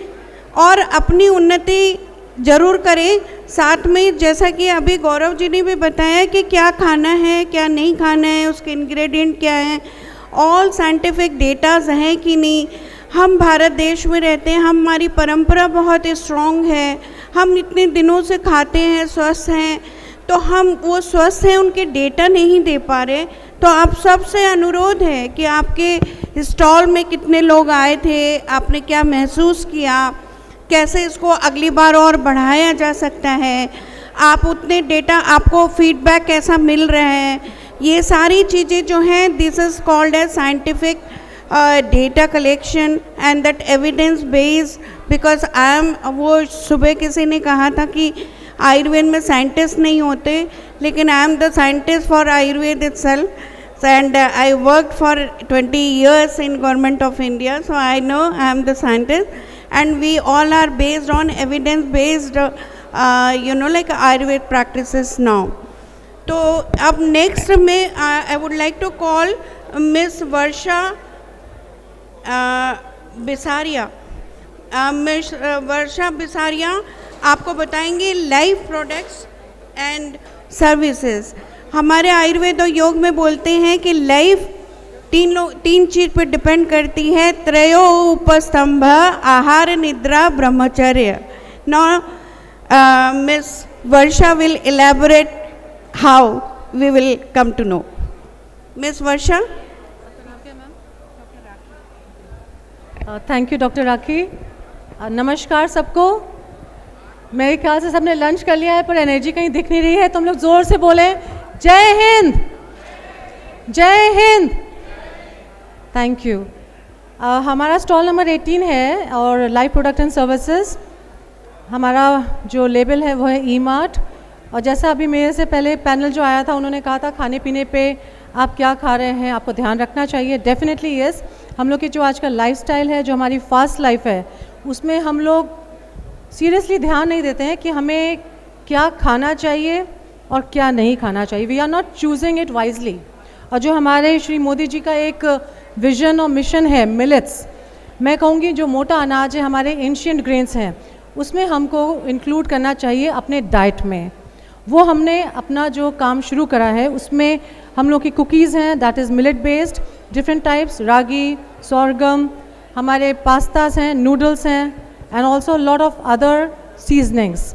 और अपनी उन्नति ज़रूर करें. साथ में जैसा कि अभी गौरव जी ने भी बताया कि क्या खाना है, क्या नहीं खाना है, उसके इंग्रेडिएंट क्या हैं, ऑल साइंटिफिक डेटाज हैं कि नहीं. हम भारत देश में रहते हैं, हमारी परंपरा बहुत स्ट्रॉन्ग है, हम इतने दिनों से खाते हैं, स्वस्थ हैं, तो हम वो स्वस्थ हैं उनके डेटा नहीं दे पा रहे. तो आप सबसे अनुरोध है कि आपके स्टॉल में कितने लोग आए थे, आपने क्या महसूस किया, कैसे इसको अगली बार और बढ़ाया जा सकता है, आप उतने डेटा, आपको फीडबैक कैसा मिल रहा है, ये सारी चीज़ें जो हैं, this is called as scientific data collection and that evidence based. Because I am, वो सुबह किसी ने कहा था कि आयुर्वेद में साइंटिस्ट नहीं होते, लेकिन आई am the scientist for Ayurveda itself, and I worked for 20 years in Government of India, so I know I am the scientist, and we all are based on evidence based like Ayurved practices now. तो अब next में I would like to call Miss Varsha Bisaria. Miss Varsha Bisaria आपको बताएंगे life products and services. हमारे आयुर्वेद और योग में बोलते हैं कि लाइफ तीन चीज़ पर डिपेंड करती है. त्रयो उपस्तंभ, आहार, निद्रा, ब्रह्मचर्य. Now Miss Varsha will elaborate how we will come to know. Ms. Varsha. Thank you doctor Rakhi. नमस्कार सबको। मेरे ख्याल से सबने लंच कर लिया है पर एनर्जी कहीं दिख नहीं रही है, तो हम लोग ज़ोर से बोलें जय हिंद, जय हिंद। Thank you. हमारा स्टॉल नंबर 18 है और लाइव प्रोडक्ट एंड सर्विसेज। हमारा जो लेबल है वो है ई मार्ट। और जैसा अभी मेरे से पहले पैनल जो आया था उन्होंने कहा था खाने पीने पे आप क्या खा रहे हैं आपको ध्यान रखना चाहिए। डेफिनेटली यस, हम लोग की जो आजकल लाइफस्टाइल है, जो हमारी फास्ट लाइफ है, उसमें हम लोग सीरियसली ध्यान नहीं देते हैं कि हमें क्या खाना चाहिए और क्या नहीं खाना चाहिए। We are not choosing it wisely. और जो हमारे श्री मोदी जी का एक विजन और मिशन है मिलेट्स, मैं कहूँगी जो मोटा अनाज है, हमारे एंशिएंट ग्रेन्स हैं, उसमें हमको इंक्लूड करना चाहिए अपने डाइट में। वो हमने अपना जो काम शुरू करा है उसमें हम लोग की कुकीज़ हैं that is millet based, different types, ragi, sorghum, हमारे पास्तास हैं, नूडल्स हैं and also lot of other seasonings.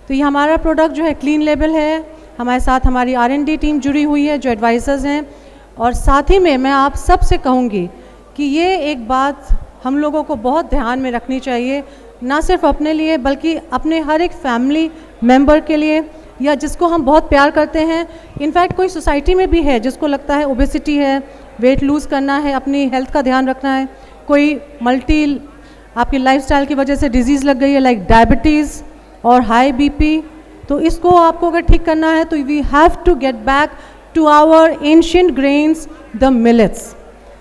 तो ये हमारा प्रोडक्ट जो है क्लीन लेबल है। हमारे साथ हमारी R&D टीम जुड़ी हुई है जो एडवाइज़र्स हैं। और साथ ही में मैं आप सब से कहूँगी कि ये एक बात हम लोगों को बहुत ध्यान में रखनी चाहिए, ना सिर्फ अपने लिए बल्कि अपने हर एक फैमिली मेम्बर के लिए, या जिसको हम बहुत प्यार करते हैं। इनफैक्ट कोई सोसाइटी में भी है जिसको लगता है ओबेसिटी है, वेट लूज़ करना है, अपनी हेल्थ का ध्यान रखना है, कोई मल्टी आपकी लाइफस्टाइल की वजह से डिजीज़ लग गई है लाइक डायबिटीज़ और हाई बीपी, तो इसको आपको अगर ठीक करना है तो we have to get back to our ancient grains the millets.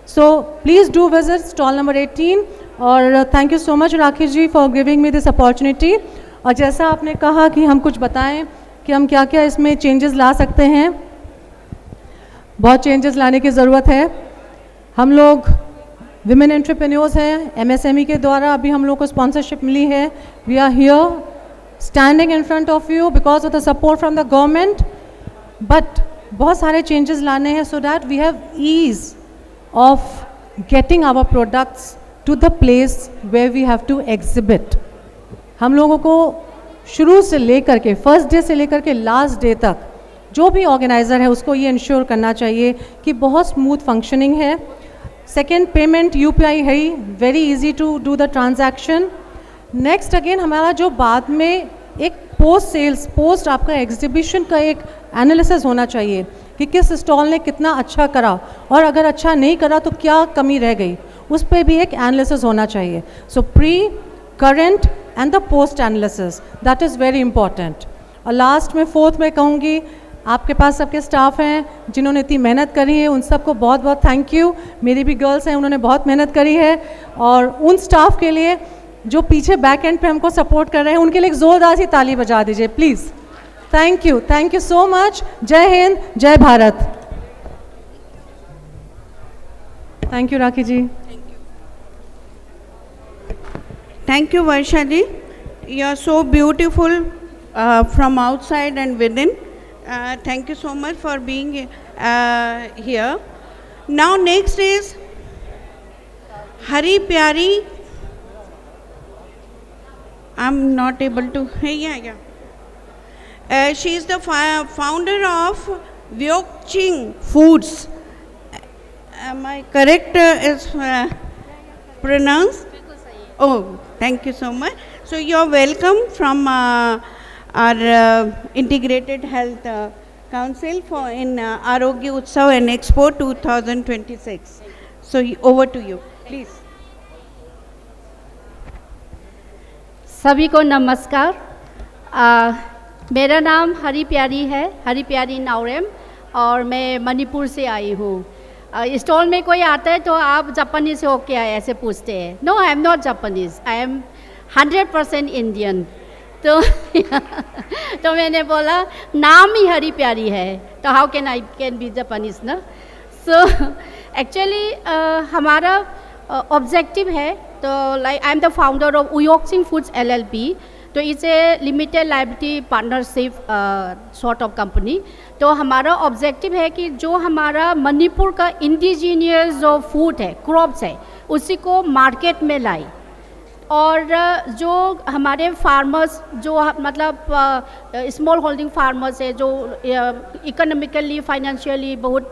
So please do visit stall number 18 और thank you so much Rakhi ji for giving me this opportunity. और जैसा आपने कहा कि हम कुछ बताएं कि हम क्या क्या इसमें चेंजेस ला सकते हैं, बहुत चेंजेस लाने की ज़रूरत है। हम लोग विमेन एंटरप्रेन्योर्स हैं, MSME के द्वारा अभी हम लोग को स्पॉन्सरशिप मिली है। We are here standing in front of you because of the support from the government, but बहुत सारे चेंजेस लाने हैं so that we have ease of getting our products to the place where we have to exhibit. हम लोगों को शुरू से लेकर के फर्स्ट डे से लेकर के लास्ट डे तक जो भी ऑर्गेनाइज़र है उसको ये इंश्योर करना चाहिए कि बहुत स्मूथ फंक्शनिंग है। सेकेंड, पेमेंट UPI है ही, very easy to do the transaction. Next again हमारा जो बाद में एक पोस्ट सेल्स, पोस्ट आपका एग्जीबिशन का एक एनालिसिस होना चाहिए कि किस स्टॉल ने कितना अच्छा करा और अगर अच्छा नहीं करा तो क्या कमी रह गई, उस पर भी एक एनालिसिस होना चाहिए। सो pre, current and the post analysis, that is very important. और लास्ट में फोर्थ में कहूँगी, आपके पास सबके स्टाफ हैं जिन्होंने इतनी मेहनत करी है, उन सबको बहुत बहुत थैंक यू। मेरी भी गर्ल्स हैं, उन्होंने बहुत मेहनत करी है। और उन स्टाफ के लिए जो पीछे बैक एंड पे हमको सपोर्ट कर रहे हैं उनके लिए एक ज़ोरदार सी ताली बजा दीजिए please. Thank you so much. जय हिंद, जय Bharat. Thank you Rakhi ji. Thank you, Varsha ji. You are so beautiful from outside and within. Thank you so much for being here. Now next is Hari Pyari. I'm not able to. Yeah. She is the founder of Vyokching Foods. Am I correct? Is pronounced? Oh, thank you so much. So you are welcome from our Integrated Health Council for in Arogya Utsav and Expo 2026. So over to you, please. सभी को नमस्कार। मेरा नाम हरी प्यारी है, हरी प्यारी नाउरेम, और मैं मणिपुर से आई हूँ। स्टॉल में कोई आता है तो आप जापानीज हो क्या ऐसे पूछते हैं। No, I am not Japanese, I am 100% Indian. तो मैंने बोला नाम ही हरी प्यारी है तो how can I can be Japanese ना। सो एक्चुअली हमारा ऑब्जेक्टिव है तो like I am the founder of Uyoksing foods LLP। तो it's a limited liability partnership sort of company. तो हमारा ऑब्जेक्टिव है कि जो हमारा मणिपुर का इंडिजीनियस जो फूड है, क्रॉप्स है, उसी को मार्केट में लाई और जो हमारे फार्मर्स जो मतलब स्मॉल होल्डिंग फार्मर्स है जो इकोनॉमिकली फाइनेंशियली बहुत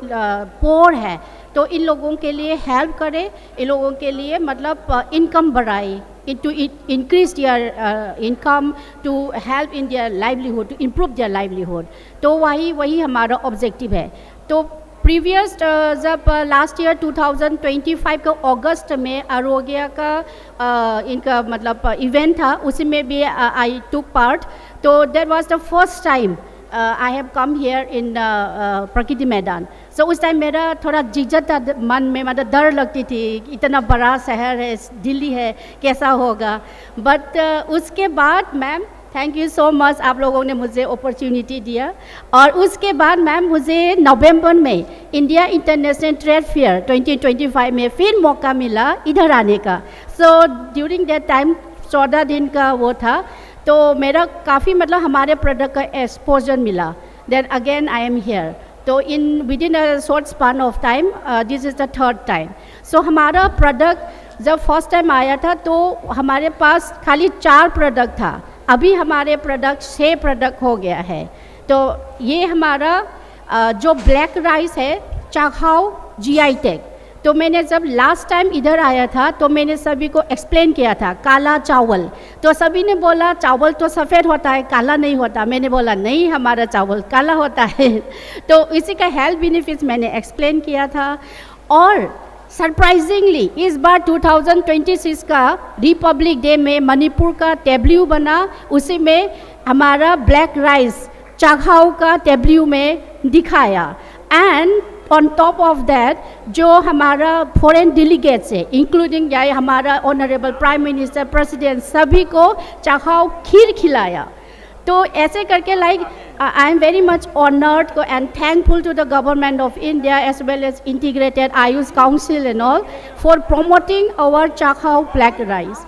पोर है, तो इन लोगों के लिए हेल्प करें, इन लोगों के लिए मतलब इनकम बढ़ाए, to increase their income, to help in their livelihood, to improve their livelihood. तो वही हमारा ऑब्जेक्टिव है. तो प्रीवियस जब लास्ट ईयर 2025 का अगस्त में आरोग्य का इनका मतलब इवेंट था, उसी में भी आई टुक पार्ट. तो that was the first time I have come here in प्रकृति मैदान. सो उस टाइम मेरा थोड़ा झिझक था मन में, मतलब डर लगती थी, इतना बड़ा शहर है, दिल्ली है, कैसा होगा. बट उसके बाद ma'am thank you so much, आप लोगों ने मुझे अपॉर्चुनिटी दिया. और उसके बाद मैम मुझे नवंबर में इंडिया इंटरनेशनल ट्रेड फेयर 2025 में फिर मौका मिला इधर आने का. सो ड्यूरिंग दैट टाइम 14 दिन का वो था, तो मेरा काफ़ी मतलब हमारे प्रोडक्ट का एक्सपोजर मिला. Then again I am here. तो in within a short span of time this is the third time. So हमारा प्रोडक्ट जब फर्स्ट टाइम आया था तो हमारे पास खाली 4 प्रोडक्ट था, अभी हमारे प्रोडक्ट 6 प्रोडक्ट हो गया है. तो ये हमारा जो ब्लैक राइस है चाखाओ GI टैग. तो मैंने जब लास्ट टाइम इधर आया था तो मैंने सभी को एक्सप्लेन किया था काला चावल. तो सभी ने बोला चावल तो सफ़ेद होता है, काला नहीं होता. मैंने बोला नहीं, हमारा चावल काला होता है. तो इसी का हेल्थ बेनिफिट्स मैंने एक्सप्लेन किया था. और सरप्राइजिंगली इस बार 2026 का रिपब्लिक डे में मणिपुर का टेब्ल्यू बना, उसी में हमारा ब्लैक राइस चाखाओ का टेब्ल्यू में दिखाया. And on top of that जो हमारा फॉरेन डेलीगेट्स है इंक्लूडिंग या हमारा ऑनरेबल प्राइम मिनिस्टर, प्रेसिडेंट, सभी को चाखाओ खीर खिलाया. तो ऐसे करके like I am very much honoured and thankful to the government of India as well as integrated AYUSH council and all for promoting our Chakhao black rice.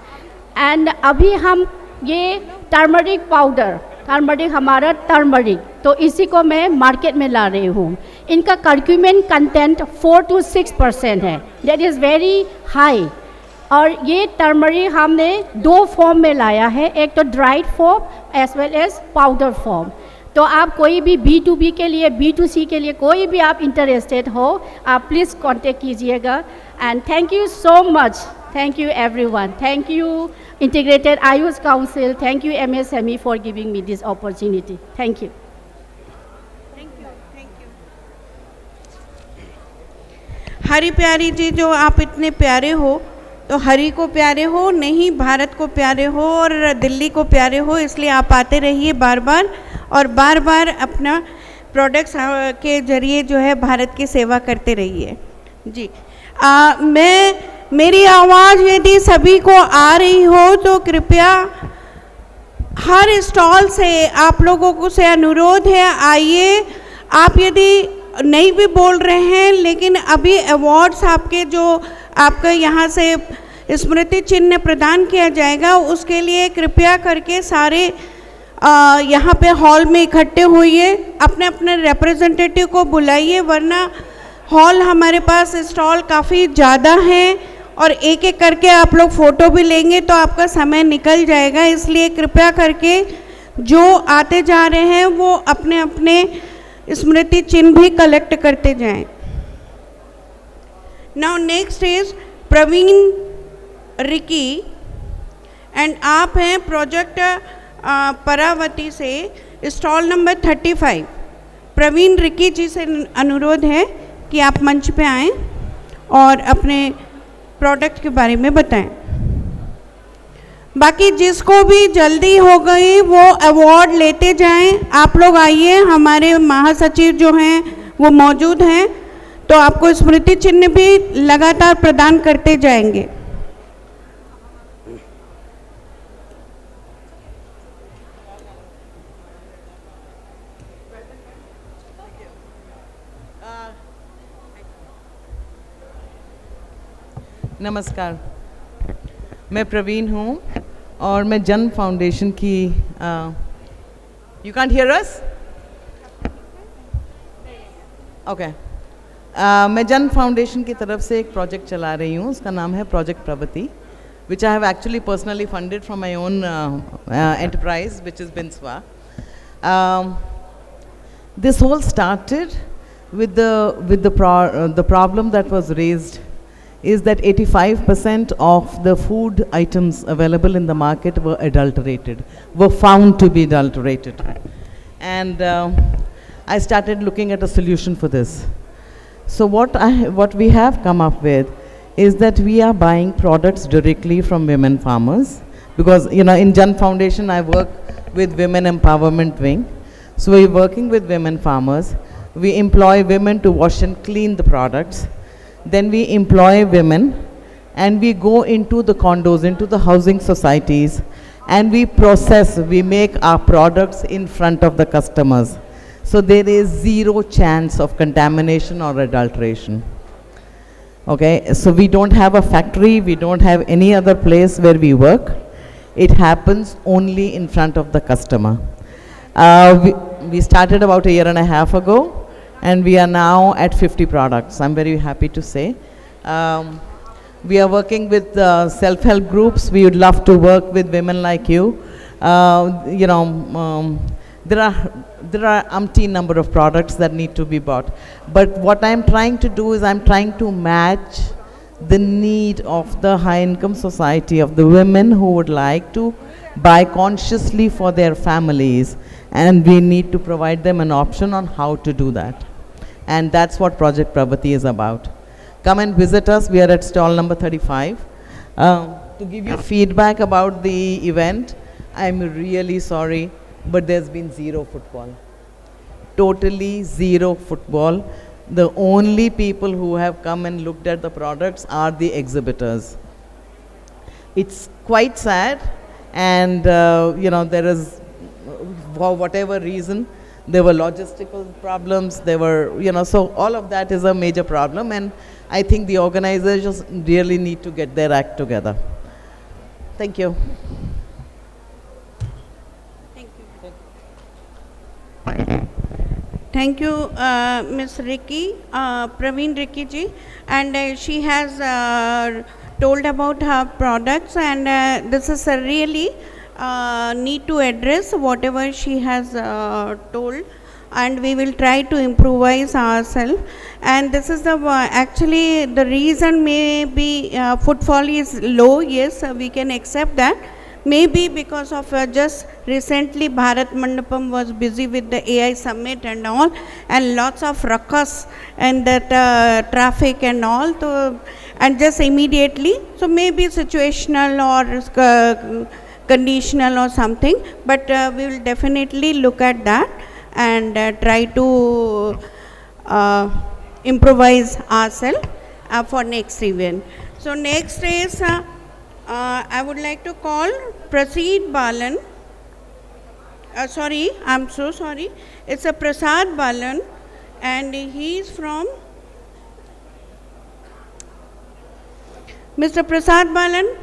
And अभी हम ये टर्मरिक पाउडर, टर्मरिक हमारा टर्मरिक, तो इसी को मैं मार्केट में ला रही हूँ. इनका कर्क्यूमिन कंटेंट 4 to 6% है, दैट इज़ वेरी हाई. और ये टर्मरिक हमने 2 फॉर्म में लाया है, एक तो dried form as well as powder form. तो आप कोई भी B2B के लिए, B2C के लिए कोई भी आप इंटरेस्टेड हो, आप प्लीज़ कांटेक्ट कीजिएगा. And thank you so much, thank you everyone, thank you Integrated Ayush Council, thank you MSME for giving me this opportunity. Thank you. Hari प्यारी जी, जो आप इतने प्यारे हो, तो हरि को प्यारे हो नहीं, भारत को प्यारे हो और दिल्ली को प्यारे हो, इसलिए आप आते रहिए बार बार और बार बार अपना प्रोडक्ट्स के जरिए जो है भारत की सेवा करते रहिए जी. मेरी आवाज़ यदि सभी को आ रही हो तो कृपया हर स्टॉल से आप लोगों को से अनुरोध है, आइए. आप यदि नहीं भी बोल रहे हैं लेकिन अभी अवार्ड्स आपके जो आपका यहाँ से स्मृति चिन्ह प्रदान किया जाएगा, उसके लिए कृपया करके सारे यहाँ पे हॉल में इकट्ठे होइए, अपने अपने रिप्रेजेंटेटिव को बुलाइए, वरना हॉल हमारे पास स्टॉल काफ़ी ज़्यादा हैं और एक एक करके आप लोग फ़ोटो भी लेंगे तो आपका समय निकल जाएगा. इसलिए कृपया करके जो आते जा रहे हैं वो अपने अपने स्मृति चिन्ह भी कलेक्ट करते जाएं. Now next is Praveen Riki and आप हैं प्रोजेक्ट परावती से, स्टॉल नंबर 35. प्रवीण रिकी जी से अनुरोध है कि आप मंच पे आएं और अपने प्रोडक्ट के बारे में बताएं. बाकी जिसको भी जल्दी हो गई वो अवार्ड लेते जाएं. आप लोग आइए, हमारे महासचिव जो हैं वो मौजूद हैं, तो आपको स्मृति चिन्ह भी लगातार प्रदान करते जाएंगे. नमस्कार, मैं प्रवीण हूँ और मैं जन फाउंडेशन की you can't hear us? Okay. मैं जन फाउंडेशन की तरफ से एक प्रोजेक्ट चला रही हूँ, उसका नाम है project Pragati, which I have actually personally funded from my own enterprise, which is Binswa. This whole started with the problem that was raised is that 85% of the food items available in the market were adulterated, were found to be adulterated. And I started looking at a solution for this. So what we have come up with is that we are buying products directly from women farmers, because in Jan Foundation I work with Women Empowerment Wing. So we're working with women farmers. We employ women to wash and clean the products. Then we employ women and we go into the condos, into the housing societies, and we make our products in front of the customers. So there is zero chance of contamination or adulteration. Okay, so we don't have a factory, we don't have any other place where we work. It happens only in front of the customer. We started about 1.5 years ago, and we are now at 50 products. I'm very happy to say. We are working with self-help groups. We would love to work with women like you. There are umpteen number of products that need to be bought. But what I'm trying to do is I'm trying to match the need of the high-income society, of the women who would like to buy consciously for their families, and we need to provide them an option on how to do that. And that's what Project Pragati is about. Come and visit us. We are at stall number 35. To give you feedback about the event, I'm really sorry, but there's been zero football. Totally zero football. The only people who have come and looked at the products are the exhibitors. It's quite sad, and there is, for whatever reason, there were logistical problems, so all of that is a major problem, and I think the organizers really need to get their act together. Thank you. Thank you, Ms. Ricky, Praveen Ricky ji, and she has told about her products, and this is a really need to address whatever she has told, and we will try to improvise ourselves. And this is the actually the reason maybe footfall is low. Yes, we can accept that. Maybe because of just recently Bharat Mandapam was busy with the AI summit and all, and lots of ruckus and that traffic and all, and just immediately, so maybe situational or conditional or something, but we will definitely look at that and try to improvise ourselves for next event. So next is I would like to call Prasid Balan. Sorry, I'm so sorry. It's a Prasad Balan, and he is from Mr. Prasad Balan.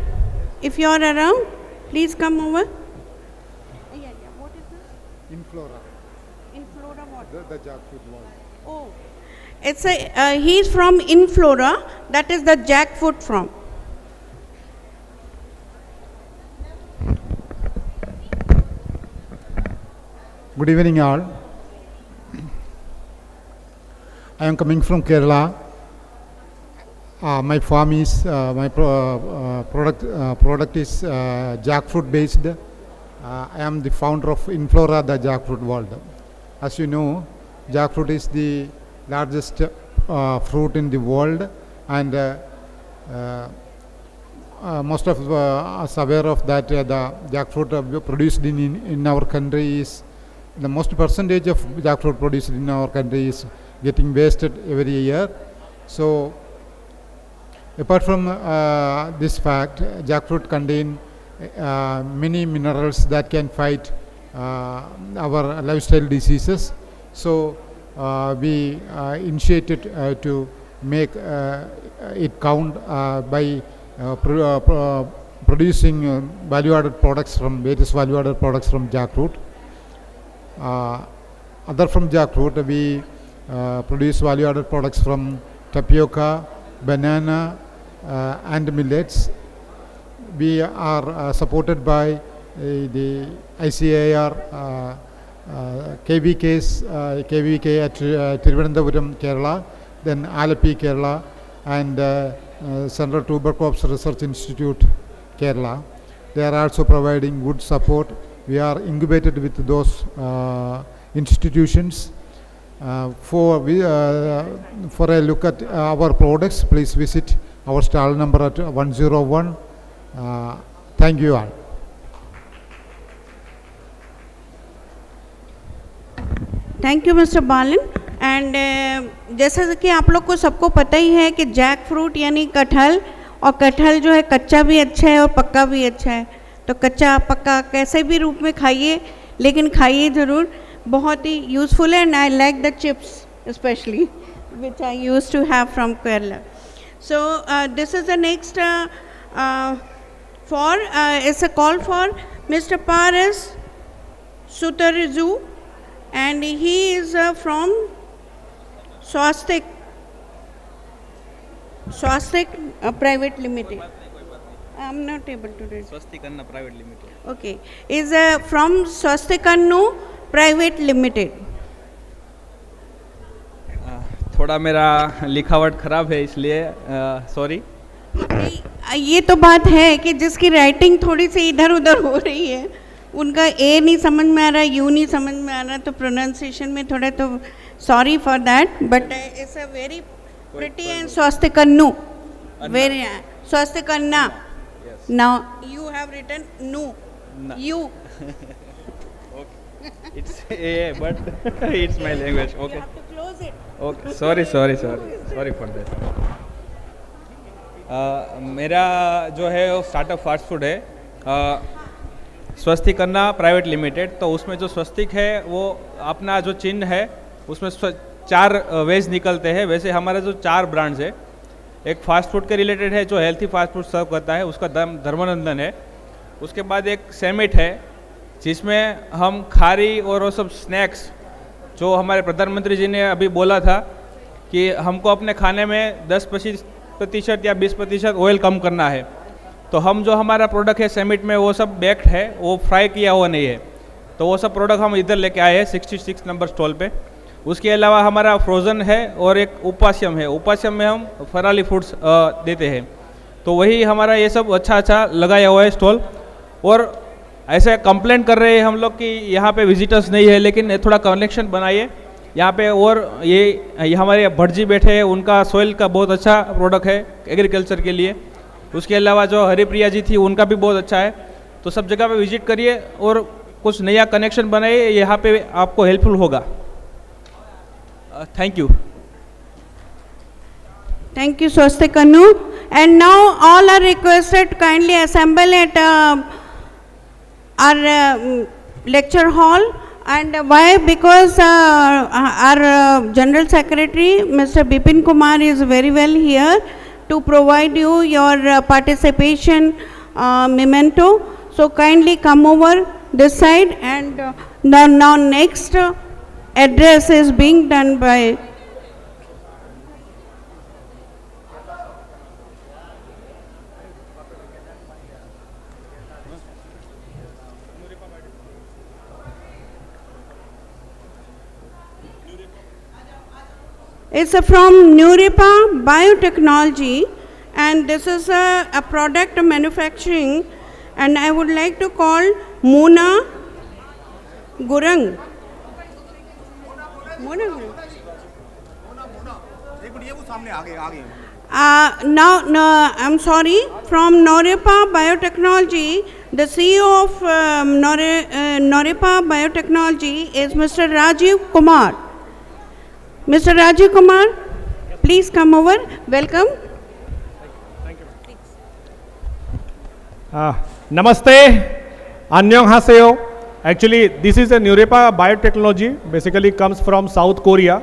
If you are around, please come over. What is this? Inflora. Inflora what? The jackfruit one. Oh, it's a he is from Inflora. That is the jackfruit from. Good evening, all. I am coming from Kerala. My farm is my product is jackfruit based. I am the founder of Inflora, the jackfruit world. As you know, jackfruit is the largest fruit in the world, and most of us aware of that. The jackfruit produced in our country is the most percentage of jackfruit produced in our country is getting wasted every year. So apart from this fact, jackfruit contain many minerals that can fight our lifestyle diseases. So we initiated to make it count by producing value-added products from various value-added products from jackfruit. Other from jackfruit, we produce value-added products from tapioca, banana, and millets. we are supported by the ICAR KVK at Thiruvananthapuram, Kerala, then Alapi, Kerala, and Central Tuberculosis Research Institute, Kerala. They are also providing good support. We are incubated with those institutions. For a look at our products, please visit our stall number at 101. Thank you all. Thank you mister Balan. And जैसा कि आप लोग को सबको पता ही है कि Jack fruit यानी कटहल, और कटहल जो है कच्चा भी अच्छा है और पक्का भी अच्छा है। तो कच्चा पक्का कैसे भी रूप में खाइए, लेकिन खाइए ज़रूर, बहुत ही यूज़फुल है। And I like the chips specially which I use to have from Kerala. So this is the next for it's a call for mister Paras Sutarju, and he is from Swastik Private Limited. I am not able to read. Swastikanna Private Limited. Okay, is from Swastikannu Private Limited. थोड़ा मेरा लिखावट खराब है इसलिए sorry. ये तो बात है कि जिसकी राइटिंग थोड़ी सी इधर उधर हो रही है, उनका ए नहीं समझ में आ रहा, यू नहीं समझ में आ रहा, तो प्रोनाउंसिएशन में थोड़ा तो sorry for that, but it's a very pretty and स्वास्तिकन्नु, वेरी स्वास्तिकन्ना। नाउ यू हैव रिटन नु, you. It's a but it's my language. Okay. You have to close it. Okay. Sorry for that. मेरा जो है वो startup fast food है, स्वस्तिकन्ना private limited. तो उसमें जो स्वस्तिक है वो अपना जो चिन्ह है उसमें 4 वेज निकलते हैं। वैसे हमारे जो 4 ब्रांड्स है, एक फास्ट फूड के रिलेटेड है जो हेल्थी फास्ट फूड सर्व करता है, उसका धर्मानंदन है। उसके बाद एक सैमिट है जिसमें हम खारी और वो सब स्नैक्स, जो हमारे प्रधानमंत्री जी ने अभी बोला था कि हमको अपने खाने में 10% या 20% ऑयल कम करना है, तो हम जो हमारा प्रोडक्ट है सैमिट में वो सब बेक्ड है, वो फ्राई किया हुआ नहीं है। तो वो सब प्रोडक्ट हम इधर लेके आए हैं 66 नंबर स्टॉल पे। उसके अलावा हमारा फ्रोज़न है और एक उपास्यम है। उपास्यम में हम फराली फूड्स देते हैं। तो वही हमारा ये सब अच्छा लगाया हुआ है स्टॉल। और ऐसे कंप्लेंट कर रहे हैं हम लोग कि यहाँ पे विजिटर्स नहीं है, लेकिन थोड़ा कनेक्शन बनाइए यहाँ पे। और ये हमारे भटजी बैठे हैं, उनका सोइल का बहुत अच्छा प्रोडक्ट है एग्रीकल्चर के लिए। उसके अलावा जो हरिप्रिया जी थी उनका भी बहुत अच्छा है। तो सब जगह पे विजिट करिए और कुछ नया कनेक्शन बनाइए, यहाँ पे आपको हेल्पफुल होगा। Thank you. Thank you, Swastikanu. And now all are requested to kindly assemble at our lecture hall. And why? Because our General Secretary, Mr. Bipin Kumar, is very well here to provide you your participation memento. So kindly come over this side, and now next address is being done by it's from Nuripa Biotechnology, and this is a product manufacturing, and I would like to call Mona Gurung. Now, I'm sorry, from Nuripa Biotechnology, the CEO of Nuripa Biotechnology is Mr. Rajiv Kumar. Mr. Rajiv Kumar, please come over. Welcome. Namaste. Annyeonghaseyo. Actually, this is a Nuripa Biotechnology. Basically comes from South Korea.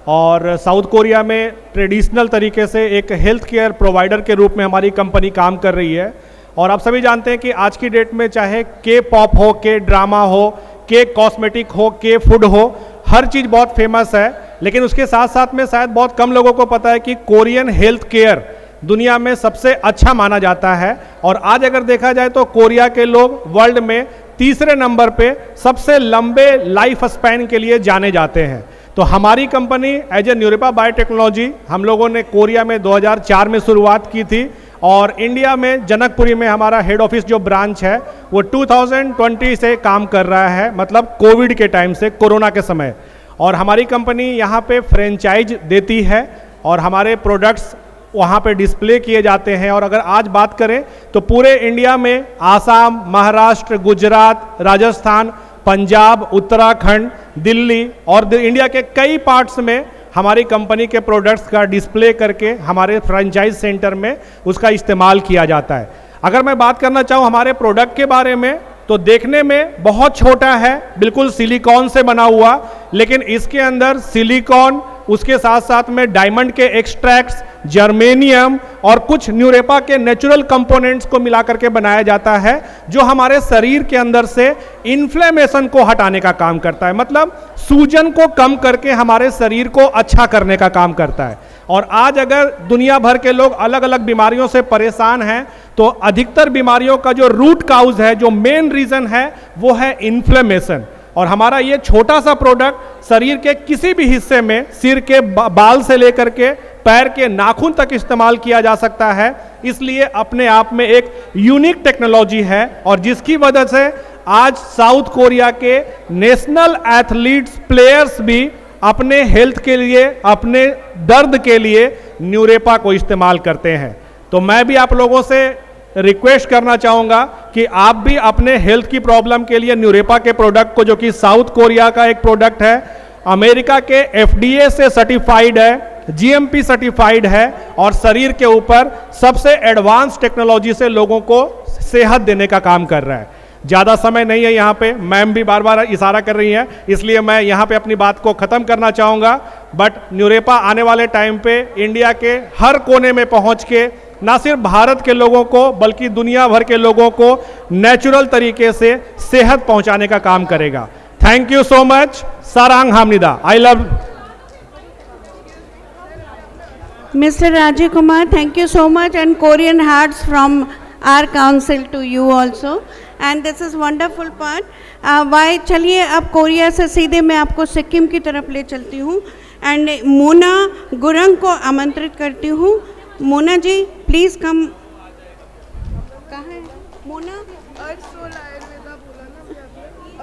और south Korea में traditional तरीके से एक health care provider के रूप में हमारी company काम कर रही है। और आप सभी जानते हैं कि आज की डेट में चाहे के पॉप हो, के ड्रामा हो, के कॉस्मेटिक हो, के फूड हो, हर चीज़ बहुत फेमस है। लेकिन उसके साथ साथ में शायद बहुत कम लोगों को पता है कि कोरियन हेल्थ केयर दुनिया में सबसे अच्छा माना जाता है। और आज अगर देखा जाए तो कोरिया के लोग वर्ल्ड में तीसरे नंबर पे सबसे लंबे लाइफ स्पैन के लिए जाने जाते हैं। तो हमारी कंपनी एज ए न्यूरेपा बायोटेक्नोलॉजी हम लोगों ने कोरिया में 2004 में शुरुआत की थी और इंडिया में जनकपुरी में हमारा हेड ऑफिस जो ब्रांच है वो 2020 से काम कर रहा है, मतलब कोविड के टाइम से, कोरोना के समय। और हमारी कंपनी यहाँ पे फ्रेंचाइज देती है और हमारे प्रोडक्ट्स वहाँ पे डिस्प्ले किए जाते हैं। और अगर आज बात करें तो पूरे इंडिया में आसाम, महाराष्ट्र, गुजरात, राजस्थान, पंजाब, उत्तराखंड, दिल्ली और इंडिया के कई पार्ट्स में हमारी कंपनी के प्रोडक्ट्स का डिस्प्ले करके हमारे फ्रेंचाइज सेंटर में उसका इस्तेमाल किया जाता है। अगर मैं बात करना चाहूँ हमारे प्रोडक्ट के बारे में तो देखने में बहुत छोटा है, बिल्कुल सिलिकॉन से बना हुआ, लेकिन इसके अंदर सिलिकॉन, उसके साथ साथ में डायमंड के एक्सट्रैक्ट्स, जर्मेनियम और कुछ न्यूरेपा के नेचुरल कंपोनेंट्स को मिला करके बनाया जाता है, जो हमारे शरीर के अंदर से इन्फ्लेमेशन को हटाने का काम करता है, मतलब सूजन को कम करके हमारे शरीर को अच्छा करने का काम करता है। और आज अगर दुनिया भर के लोग अलग अलग बीमारियों से परेशान हैं तो अधिकतर बीमारियों का जो रूट काउज है, जो मेन रीजन है, वो है इन्फ्लेमेशन। और हमारा ये छोटा सा प्रोडक्ट शरीर के किसी भी हिस्से में, सिर के बाल से लेकर के पैर के नाखून तक इस्तेमाल किया जा सकता है, इसलिए अपने आप में एक यूनिक टेक्नोलॉजी है। और जिसकी वजह से आज साउथ कोरिया के नेशनल एथलीट्स, प्लेयर्स भी अपने हेल्थ के लिए, अपने दर्द के लिए न्यूरेपा को इस्तेमाल करते हैं। तो मैं भी आप लोगों से रिक्वेस्ट करना चाहूँगा कि आप भी अपने हेल्थ की प्रॉब्लम के लिए न्यूरेपा के प्रोडक्ट को, जो कि साउथ कोरिया का एक प्रोडक्ट है, अमेरिका के FDA से सर्टिफाइड है, GMP सर्टिफाइड है और शरीर के ऊपर सबसे एडवांस टेक्नोलॉजी से लोगों को सेहत देने का काम कर रहा है। ज़्यादा समय नहीं है यहाँ पे, मैम भी बार बार इशारा कर रही हैं, इसलिए मैं यहाँ पे अपनी बात को ख़त्म करना चाहूँगा। बट न्यूरेपा आने वाले टाइम पे इंडिया के हर कोने में पहुँच के ना सिर्फ भारत के लोगों को बल्कि दुनिया भर के लोगों को नेचुरल तरीके से सेहत पहुँचाने का काम करेगा। Thank you so much. सारांग हामनिदा। I love Mr. Rajiv Kumar, thank you so much, and Korean hearts from our council to you also, and this is wonderful part. Why? चलिए अब कोरिया से सीधे मैं आपको सिक्किम की तरफ ले चलती हूँ एंड मोना गुरंग को आमंत्रित करती हूँ। मोना जी प्लीज़ कम। कहाँ है मोना? अर्सोल आयुर्वेदा बोला ना,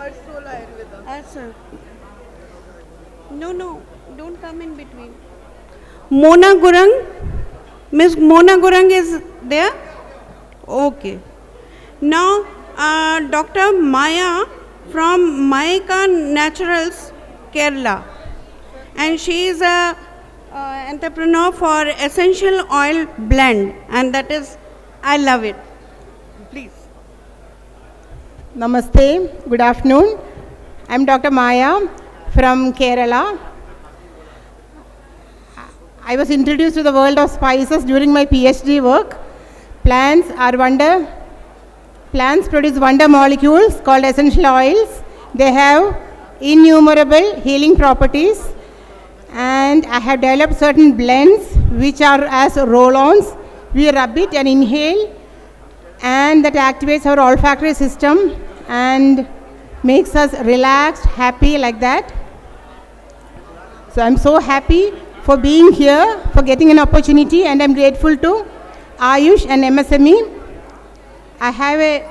अर्सोल Ayurveda. अर्सोल, no, don't come in between. Mona Gurung, Miss Mona Gurung is there? Okay. Now, Dr. Maya from Maika Naturals, Kerala, and she is a entrepreneur for essential oil blend, and that is, I love it. Please. Namaste. Good afternoon. I am Dr. Maya from Kerala. I was introduced to the world of spices during my PhD work. Plants produce wonder molecules called essential oils. They have innumerable healing properties, and I have developed certain blends which are as roll-ons. We rub it and inhale, and that activates our olfactory system and makes us relaxed, happy, like that. So I'm so happy for being here, for getting an opportunity, and I'm grateful to Ayush and MSME. I have a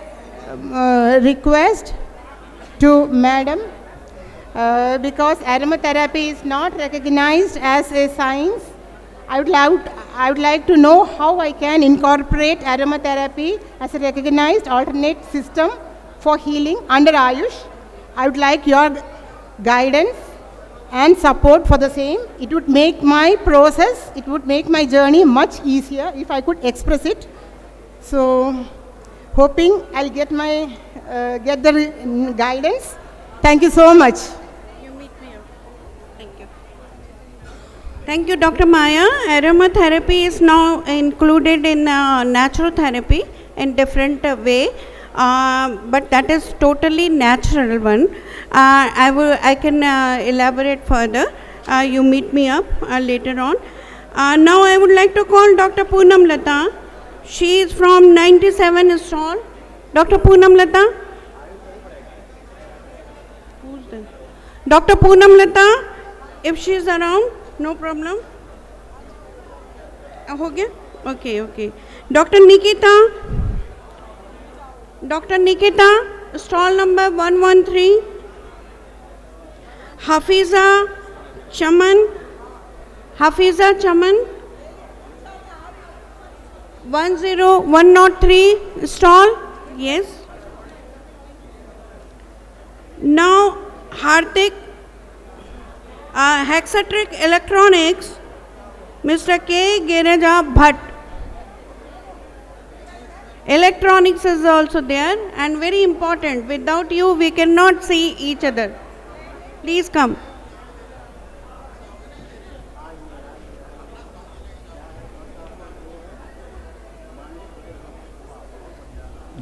request to Madam, because aromatherapy is not recognized as a science. I would like to know how I can incorporate aromatherapy as a recognized alternate system for healing under Ayush. I would like your guidance and support for the same. It would make my process, it would make my journey much easier if I could express it. So, hoping I'll get the guidance. Thank you so much. You meet me up. Thank you. Thank you, Dr. Maya. Aromatherapy is now included in naturotherapy in different way. But that is totally natural one. I can elaborate further. You meet me up later on. Now I would like to call Dr. Poonam Lata. She is from 97 stall. Dr. Poonam Lata. Who's there? Dr. Poonam Lata, if she is around, no problem. हो गया? Okay, okay. Dr. Nikita. Dr. Nikita, stall number 113. Hafiza Chaman. Hafiza Chaman. 103 stall. Yes. Now Hardik Hexatric Electronics, Mr. K. Gireja Bhatt. Electronics is also there and very important. Without you, we cannot see each other. Please come.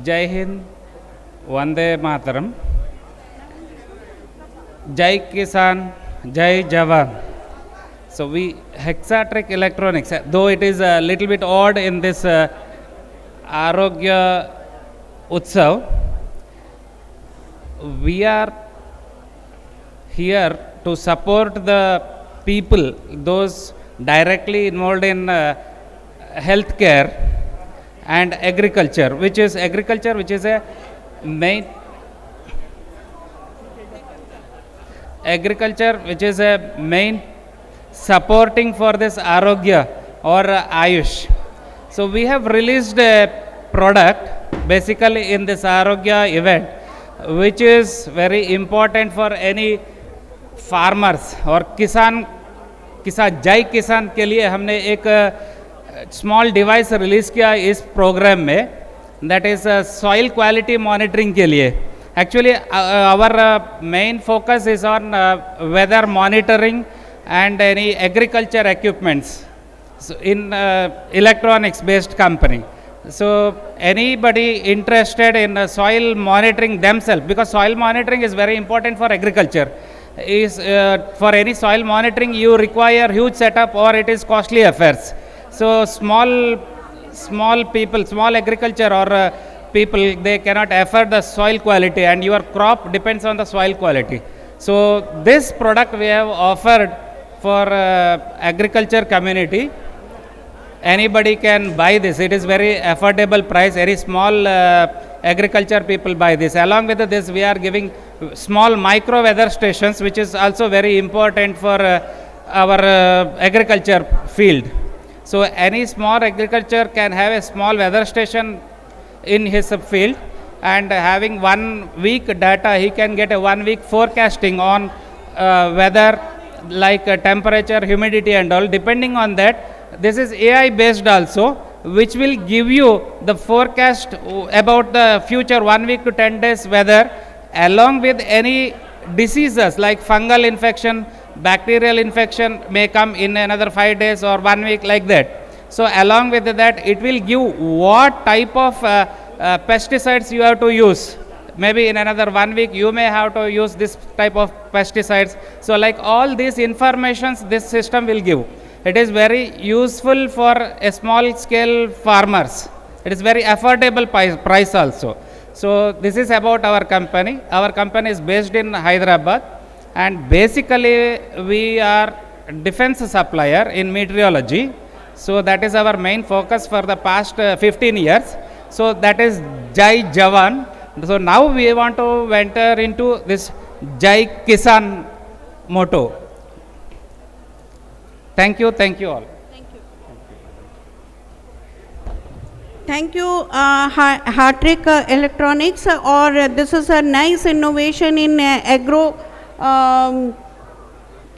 जय हिंद, वंदे मातरम, जय किसान, जय जवान. So we Hexatric Electronics, though it is a little bit odd in this Arogya Utsav, we are here to support the people, those directly involved in healthcare and agriculture, which is a main supporting for this Arogya or Ayush. So we have released a product basically in this Arogya event, which is very important for any farmers और किसान जय किसान के लिए हमने एक small device release किया इस प्रोग्राम में, that is soil quality monitoring के लिए. Actually our main focus is on weather monitoring and any agriculture equipments in electronics based company. So anybody interested in soil monitoring themselves, because soil monitoring is very important for agriculture, is for any soil monitoring you require huge setup or it is costly affairs. So small people, small agriculture or people, they cannot afford the soil quality and your crop depends on the soil quality. So this product we have offered for agriculture community. Anybody can buy this. It is very affordable price. Very small agriculture people buy this. Along with this, we are giving small micro weather stations, which is also very important for our agriculture field. So any small agriculture can have a small weather station in his field, and having 1 week data, he can get a 1 week forecasting on weather, like temperature, humidity and all. Depending on that, this is AI based also, which will give you the forecast about the future 1 week to 10 days weather, along with any diseases like fungal infection, bacterial infection may come in another 5 days or 1 week, like that. So along with that, it will give what type of pesticides you have to use. Maybe in another 1 week you may have to use this type of pesticides. So like all these informations this system will give. It is very useful for a small scale farmers. It is very affordable price also. So this is about our company. Our company is based in Hyderabad, and basically we are defense supplier in meteorology. So that is our main focus for the past 15 years. So that is Jai Jawan. So now we want to enter into this Jai Kisan motto. Thank you all. Thank you, Hexatric Electronics, or this is a nice innovation in agro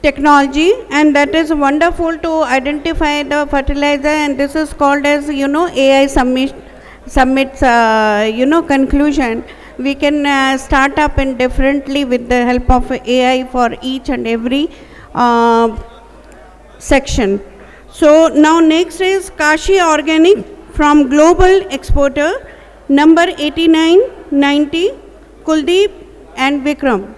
technology, and that is wonderful to identify the fertilizer, and this is called as AI submits conclusion. We can start up in differently with the help of AI for each and every section. So now next is Kashi Organic from Global Exporter, number 8990, Kuldeep and Vikram.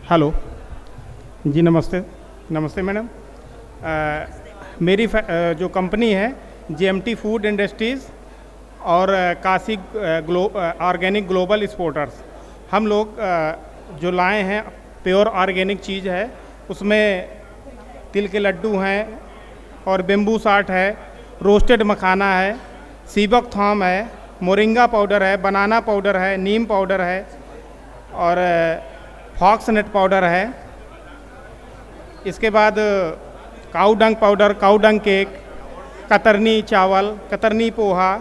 Hello जी, नमस्ते। नमस्ते madam. मेरी जो company है GMT food industries और Kashi organic global exporters, हम लोग जो लाए हैं प्योर ऑर्गेनिक चीज़ है, उसमें तिल के लड्डू हैं और बेम्बू साट है, रोस्टेड मखाना है, सीबक थॉम है, मोरिंगा पाउडर है, बनाना पाउडर है, नीम पाउडर है और फॉक्स नट पाउडर है। इसके बाद काऊ डंग पाउडर, काऊ डंग केक, कतरनी चावल, कतरनी पोहा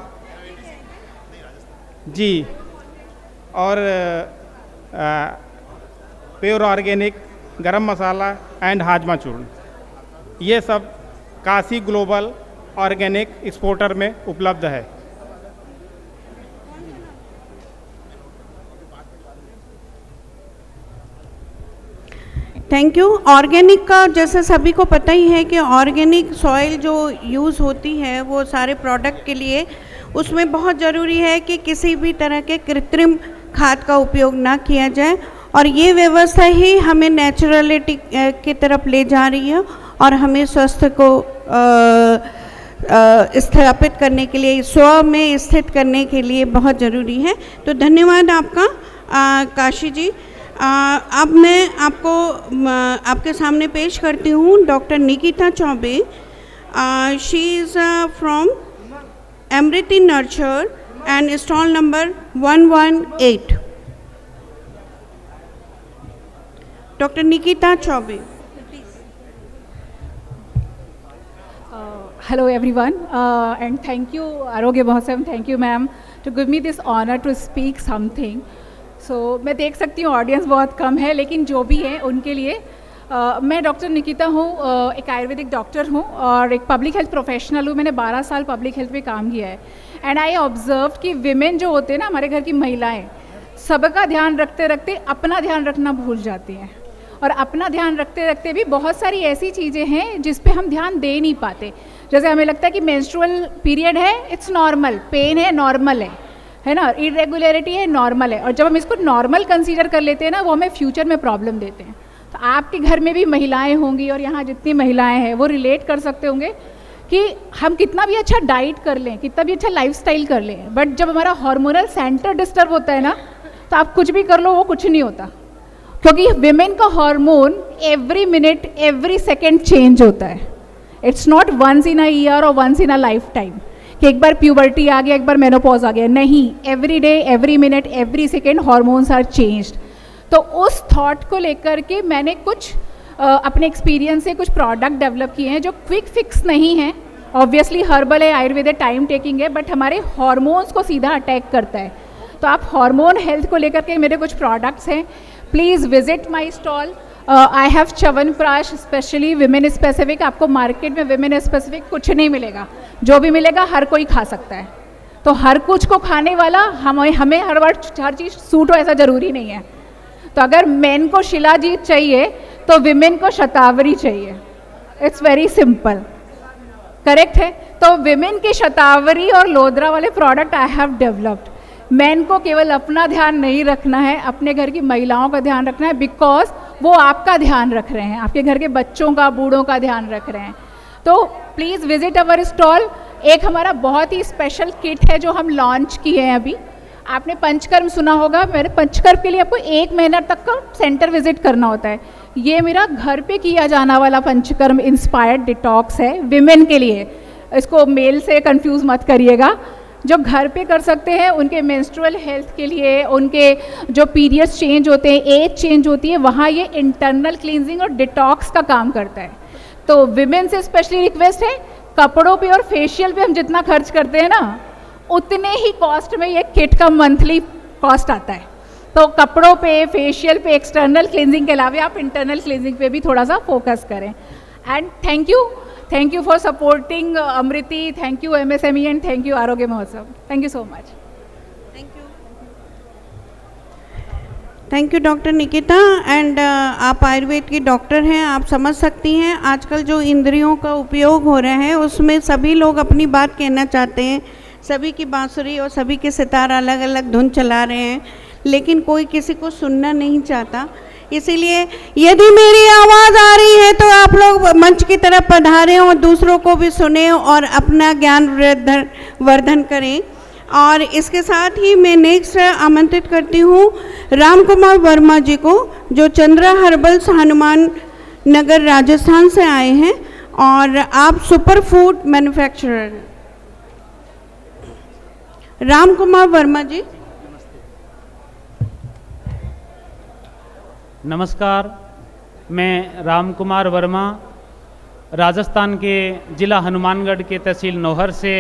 जी, और प्योर ऑर्गेनिक गरम मसाला एंड हाजमा चूर्ण, ये सब काशी ग्लोबल ऑर्गेनिक एक्सपोर्टर में उपलब्ध है। Thank you. ऑर्गेनिक का जैसे सभी को पता ही है कि ऑर्गेनिक सॉइल जो यूज़ होती है वो सारे प्रोडक्ट के लिए, उसमें बहुत ज़रूरी है कि किसी भी तरह के कृत्रिम खाद का उपयोग ना किया जाए, और ये व्यवस्था ही हमें नेचुरलिटी की तरफ ले जा रही है और हमें स्वास्थ्य को स्थापित करने के लिए, स्व में स्थित करने के लिए बहुत ज़रूरी है। तो धन्यवाद आपका काशी जी। अब मैं आपको आपके सामने पेश करती हूँ doctor Nikita Choubey. She is from अमृति nurture and stall number 118। Doctor Nikita Choubey. Hello everyone, and thank you Arogya Mahotsav, thank you ma'am to give me this honor to speak something. So मैं देख सकती हूँ ऑडियंस बहुत कम है, लेकिन जो भी है उनके लिए मैं डॉक्टर निकिता हूँ, एक आयुर्वेदिक डॉक्टर हूँ और एक पब्लिक हेल्थ प्रोफेशनल हूँ। मैंने 12 साल पब्लिक हेल्थ में काम किया है एंड आई ऑब्जर्व कि विमेन जो होते हैं ना, हमारे घर की महिलाएं, सबका ध्यान रखते रखते अपना ध्यान रखना भूल जाती हैं, और अपना ध्यान रखते रखते भी बहुत सारी ऐसी चीज़ें हैं जिस पे हम ध्यान दे नहीं पाते। जैसे हमें लगता है कि मेंस्ट्रुअल पीरियड है, इट्स नॉर्मल, पेन है नॉर्मल है ना, इरेगुलरिटी है नॉर्मल है, और जब हम इसको नॉर्मल कंसीडर कर लेते हैं ना, वो हमें फ्यूचर में प्रॉब्लम देते हैं। तो आपके घर में भी महिलाएं होंगी और यहाँ जितनी महिलाएं हैं वो रिलेट कर सकते होंगे कि हम कितना भी अच्छा डाइट कर लें, कितना भी अच्छा लाइफस्टाइल कर लें, बट जब हमारा हार्मोनल सेंटर डिस्टर्ब होता है ना, तो आप कुछ भी कर लो वो कुछ नहीं होता, क्योंकि विमेन का hormone every minute every second change होता है। It's not once in a year और once in a lifetime कि एक बार प्यूबर्टी आ गया, एक बार मेनोपॉज आ गया, नहीं, every day every minute every second hormones are changed. तो उस थॉट को लेकर के मैंने कुछ अपने एक्सपीरियंस से कुछ प्रोडक्ट डेवलप किए हैं जो क्विक फिक्स नहीं है, ऑब्वियसली हर्बल है, आयुर्वेदिक टाइम टेकिंग है, बट हमारे हार्मोन्स को सीधा अटैक करता है। तो आप हार्मोन हेल्थ को लेकर के मेरे कुछ प्रोडक्ट्स हैं, please visit my stall. I have chyawanprash specially women specific. आपको मार्केट में विमेन स्पेसिफिक कुछ नहीं मिलेगा, जो भी मिलेगा हर कोई खा सकता है। तो हर कुछ को खाने वाला हमें हर चीज़ सूट हो ऐसा ज़रूरी नहीं है। तो अगर मेन को शिलाजीत चाहिए तो विमेन को शतावरी चाहिए, इट्स वेरी सिंपल, करेक्ट है। तो विमेन की शतावरी और लोदरा वाले product I have developed. Man को केवल अपना ध्यान नहीं रखना है, अपने घर की महिलाओं का ध्यान रखना है, बिकॉज वो आपका ध्यान रख रहे हैं, आपके घर के बच्चों का, बूढ़ों का ध्यान रख रहे हैं। तो प्लीज़ विजिट अवर स्टॉल। एक हमारा बहुत ही स्पेशल किट है जो हम लॉन्च किए हैं अभी। आपने पंचकर्म सुना होगा, मेरे पंचकर्म के लिए आपको 1 महीना तक का सेंटर विजिट करना होता है। ये मेरा घर पे किया जाना वाला पंचकर्म इंस्पायर्ड डिटॉक्स है विमेन के लिए, इसको मेल से कंफ्यूज मत करिएगा। जो घर पे कर सकते हैं उनके मेंस्ट्रुअल हेल्थ के लिए, उनके जो पीरियड्स चेंज होते हैं, एज चेंज होती है, वहाँ ये इंटरनल क्लींजिंग और डिटॉक्स का काम करता है। तो विमेन से स्पेशली रिक्वेस्ट है, कपड़ों पे और फेशियल पे हम जितना खर्च करते हैं ना, उतने ही कॉस्ट में ये किट का मंथली कॉस्ट आता है। तो कपड़ों पे, फेशियल पे, एक्सटर्नल क्लींजिंग के अलावा आप इंटरनल क्लींजिंग पे भी थोड़ा सा फोकस करें। And thank you for supporting अमृति, thank you MSME and thank you आरोग्य महोत्सव। Thank you so much. Thank you doctor Nikita. And आप आयुर्वेद की डॉक्टर हैं, आप समझ सकती हैं आजकल जो इंद्रियों का उपयोग हो रहा है उसमें सभी लोग अपनी बात कहना चाहते हैं, सभी की बांसुरी और सभी के सितार अलग अलग धुन चला रहे हैं, लेकिन कोई किसी को सुनना नहीं चाहता। इसीलिए यदि मेरी आवाज़ आ रही है तो आप लोग मंच की तरफ पधारें और दूसरों को भी सुने और अपना ज्ञान वर्धन करें। और इसके साथ ही मैं नेक्स्ट आमंत्रित करती हूँ राम कुमार वर्मा जी को, जो चंद्रा हर्बल्स हनुमान नगर राजस्थान से आए हैं और आप सुपर फूड मैन्युफैक्चरर हैं। राम कुमार वर्मा जी। नमस्कार, मैं राम कुमार वर्मा राजस्थान के ज़िला हनुमानगढ़ के तहसील नौहर से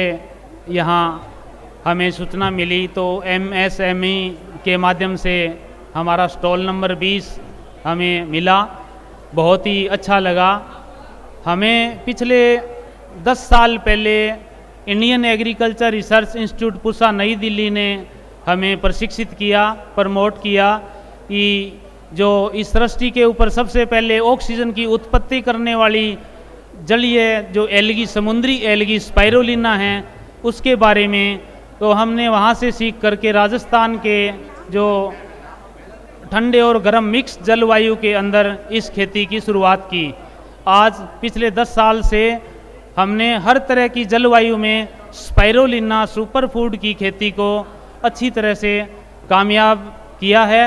यहाँ हमें सूचना मिली तो MSME के माध्यम से हमारा स्टॉल नंबर 20 हमें मिला। बहुत ही अच्छा लगा। हमें पिछले 10 साल पहले Indian agriculture research institute Pusa नई दिल्ली ने हमें प्रशिक्षित किया, प्रमोट किया कि जो इस सृष्टि के ऊपर सबसे पहले ऑक्सीजन की उत्पत्ति करने वाली जलीय जो एल्गी, समुद्री एल्गी स्पाइरुलिना है, उसके बारे में तो हमने वहाँ से सीख करके राजस्थान के जो ठंडे और गर्म मिक्स जलवायु के अंदर इस खेती की शुरुआत की। आज पिछले 10 साल से हमने हर तरह की जलवायु में स्पाइरुलिना सुपर फूड की खेती को अच्छी तरह से कामयाब किया है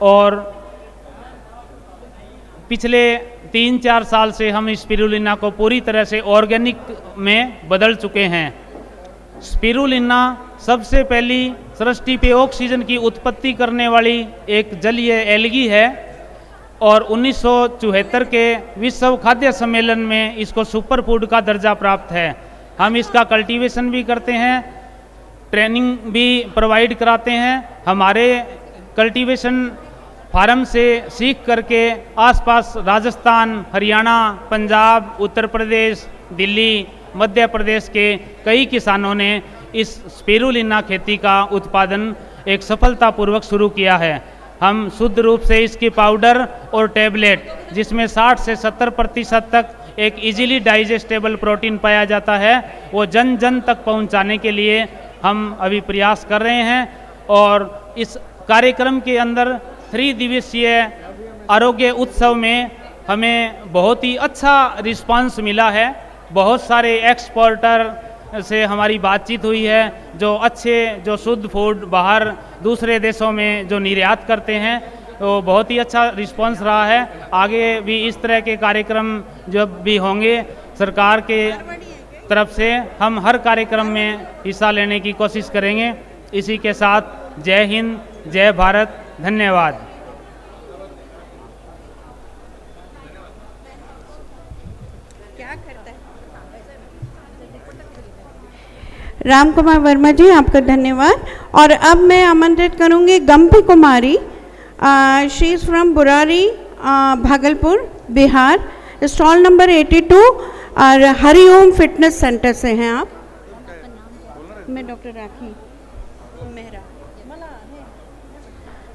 और पिछले 3-4 साल से हम स्पिरुलिना को पूरी तरह से ऑर्गेनिक में बदल चुके हैं। स्पिरुलिना सबसे पहली सृष्टि पे ऑक्सीजन की उत्पत्ति करने वाली एक जलीय एल्गी है और 1974 के विश्व खाद्य सम्मेलन में इसको सुपर फूड का दर्जा प्राप्त है। हम इसका कल्टीवेशन भी करते हैं, ट्रेनिंग भी प्रोवाइड कराते हैं। हमारे कल्टीवेशन फार्म से सीख करके आसपास राजस्थान, हरियाणा, पंजाब, उत्तर प्रदेश, दिल्ली, मध्य प्रदेश के कई किसानों ने इस स्पिरुलिना खेती का उत्पादन एक सफलतापूर्वक शुरू किया है। हम शुद्ध रूप से इसकी पाउडर और टैबलेट, जिसमें 60 से 70% तक एक इजीली डाइजेस्टेबल प्रोटीन पाया जाता है, वो जन जन तक पहुंचाने के लिए हम अभी प्रयास कर रहे हैं। और इस कार्यक्रम के अंदर 3 दिवसीय आरोग्य उत्सव में हमें बहुत ही अच्छा रिस्पांस मिला है। बहुत सारे एक्सपोर्टर से हमारी बातचीत हुई है जो शुद्ध फूड बाहर दूसरे देशों में जो निर्यात करते हैं, तो बहुत ही अच्छा रिस्पांस रहा है। आगे भी इस तरह के कार्यक्रम जब भी होंगे सरकार के तरफ से हम हर कार्यक्रम में हिस्सा लेने की कोशिश करेंगे। इसी के साथ जय हिंद, जय भारत, धन्यवाद। राम कुमार वर्मा जी, आपका धन्यवाद। और अब मैं आमंत्रित करूंगी Gampi Kumari, she is from Burari, Bhagalpur, Bihar, stall number 82 और हरिओम फिटनेस सेंटर से हैं आप। मैं डॉक्टर राखी मेहरा।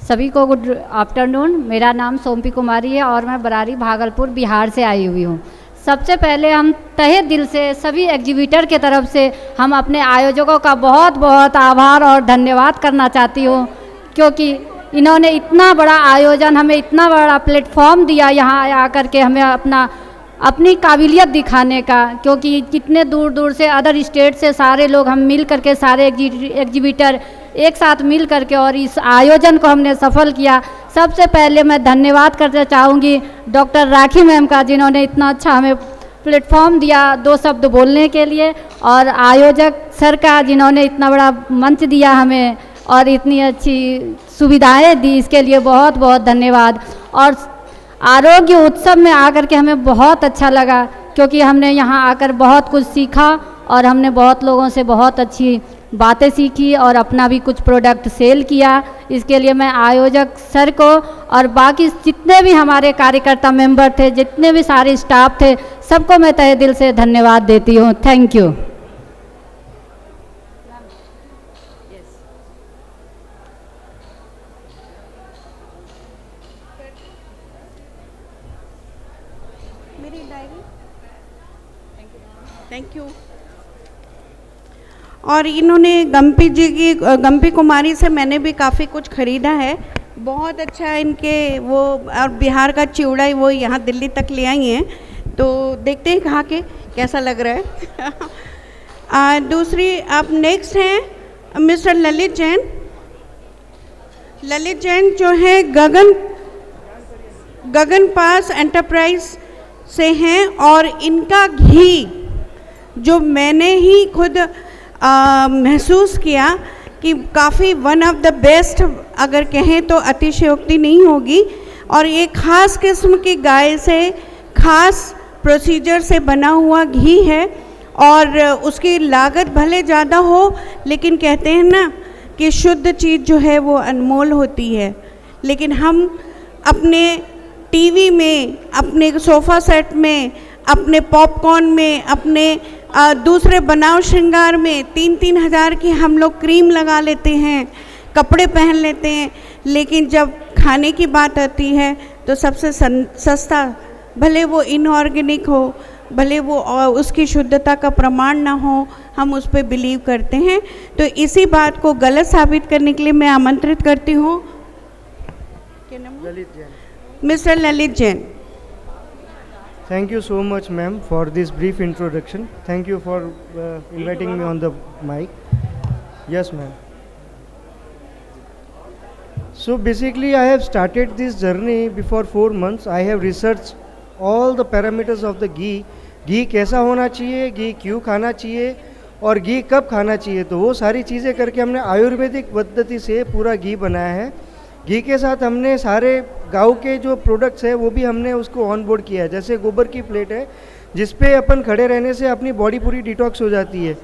सभी को गुड आफ्टरनून। मेरा नाम सोमपी कुमारी है और मैं बरारी, भागलपुर, बिहार से आई हुई हूँ। सबसे पहले हम तहे दिल से सभी एग्जीबिटर के तरफ से हम अपने आयोजकों का बहुत बहुत आभार और धन्यवाद करना चाहती हूँ, क्योंकि इन्होंने इतना बड़ा आयोजन, हमें इतना बड़ा प्लेटफॉर्म दिया यहाँ आकर के हमें अपनी काबिलियत दिखाने का। क्योंकि कितने दूर दूर से अदर स्टेट से सारे लोग हम मिल करके, सारे एग्जीबिटर एक साथ मिल करके और इस आयोजन को हमने सफल किया। सबसे पहले मैं धन्यवाद करना चाहूँगी डॉक्टर राखी मैम का, जिन्होंने इतना अच्छा हमें प्लेटफॉर्म दिया 2 शब्द बोलने के लिए, और आयोजक सर का, जिन्होंने इतना बड़ा मंच दिया हमें और इतनी अच्छी सुविधाएं दी, इसके लिए बहुत बहुत धन्यवाद। और आरोग्य उत्सव में आकर के हमें बहुत अच्छा लगा, क्योंकि हमने यहाँ आकर बहुत कुछ सीखा और हमने बहुत लोगों से बहुत अच्छी बातें सीखी और अपना भी कुछ प्रोडक्ट सेल किया। इसके लिए मैं आयोजक सर को और बाकी जितने भी हमारे कार्यकर्ता मेंबर थे, जितने भी सारे स्टाफ थे, सबको मैं तहे दिल से धन्यवाद देती हूँ। Thank you. Thank you. और इन्होंने गम्पी कुमारी से मैंने भी काफ़ी कुछ ख़रीदा है, बहुत अच्छा इनके वो, और बिहार का चिवड़ा वो यहाँ दिल्ली तक ले आई हैं, तो देखते हैं खा के कैसा लग रहा है। दूसरी आप नेक्स्ट हैं मिस्टर ललित जैन। ललित जैन जो है गगन पास एंटरप्राइज से हैं, और इनका घी जो मैंने ही खुद महसूस किया कि काफ़ी वन ऑफ द बेस्ट, अगर कहें तो अतिशयोक्ति नहीं होगी, और ये खास किस्म की गाय से खास प्रोसीजर से बना हुआ घी है, और उसकी लागत भले ज़्यादा हो, लेकिन कहते हैं ना कि शुद्ध चीज़ जो है वो अनमोल होती है। लेकिन हम अपने टीवी में, अपने सोफ़ा सेट में, अपने पॉपकॉर्न में, अपने दूसरे बनाव श्रृंगार में 3-3 हज़ार की हम लोग क्रीम लगा लेते हैं, कपड़े पहन लेते हैं, लेकिन जब खाने की बात आती है तो सबसे सस्ता, भले वो इनऑर्गेनिक हो, भले वो उसकी शुद्धता का प्रमाण ना हो, हम उस पर बिलीव करते हैं। तो इसी बात को गलत साबित करने के लिए मैं आमंत्रित करती हूँ mister Lalit Jain. Thank you so much, ma'am, for this brief introduction. Thank you for inviting me on the mic. Yes, ma'am. So basically, I have started this journey before 4 months. I have researched all the parameters of the ghee. घी कैसा होना चाहिए, घी क्यों खाना चाहिए, और घी कब खाना चाहिए, तो वो सारी चीज़ें करके हमने आयुर्वेदिक पद्धति से पूरा घी बनाया है। घी के साथ हमने सारे गाँव के जो प्रोडक्ट्स है वो भी हमने उसको ऑन बोर्ड किया है। जैसे गोबर की प्लेट है जिस पे अपन खड़े रहने से अपनी बॉडी पूरी डिटॉक्स हो जाती है,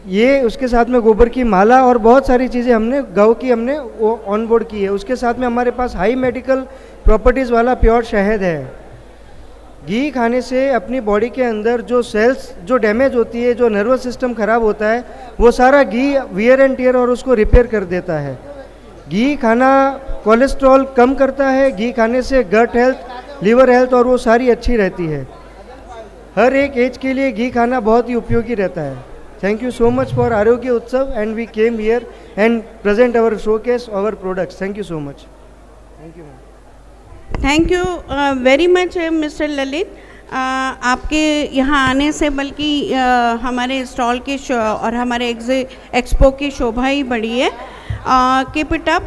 ये उसके साथ में गोबर की माला और बहुत सारी चीज़ें हमने गाँव की हमने वो ऑन बोर्ड की है। उसके साथ में हमारे पास हाई मेडिकल प्रॉपर्टीज़ वाला प्योर शहद है। घी खाने से अपनी बॉडी के अंदर जो सेल्स जो डैमेज होती है, जो नर्वस सिस्टम ख़राब होता है, वो सारा घी वियर एंड टियर और उसको रिपेयर कर देता है। घी खाना कोलेस्ट्रॉल कम करता है, घी खाने से गट हेल्थ, लीवर हेल्थ और वो सारी अच्छी रहती है। हर एक एज के लिए घी खाना बहुत ही उपयोगी रहता है। Thank you so much for Arogya Utsav and we came here and present our showcase our products. Thank you so much. Thank you ma'am. Thank you very much mister Lalit. आपके यहाँ आने से बल्कि हमारे स्टॉल की और हमारे एक्सपो की शोभा ही बढ़ी है। Keep it up.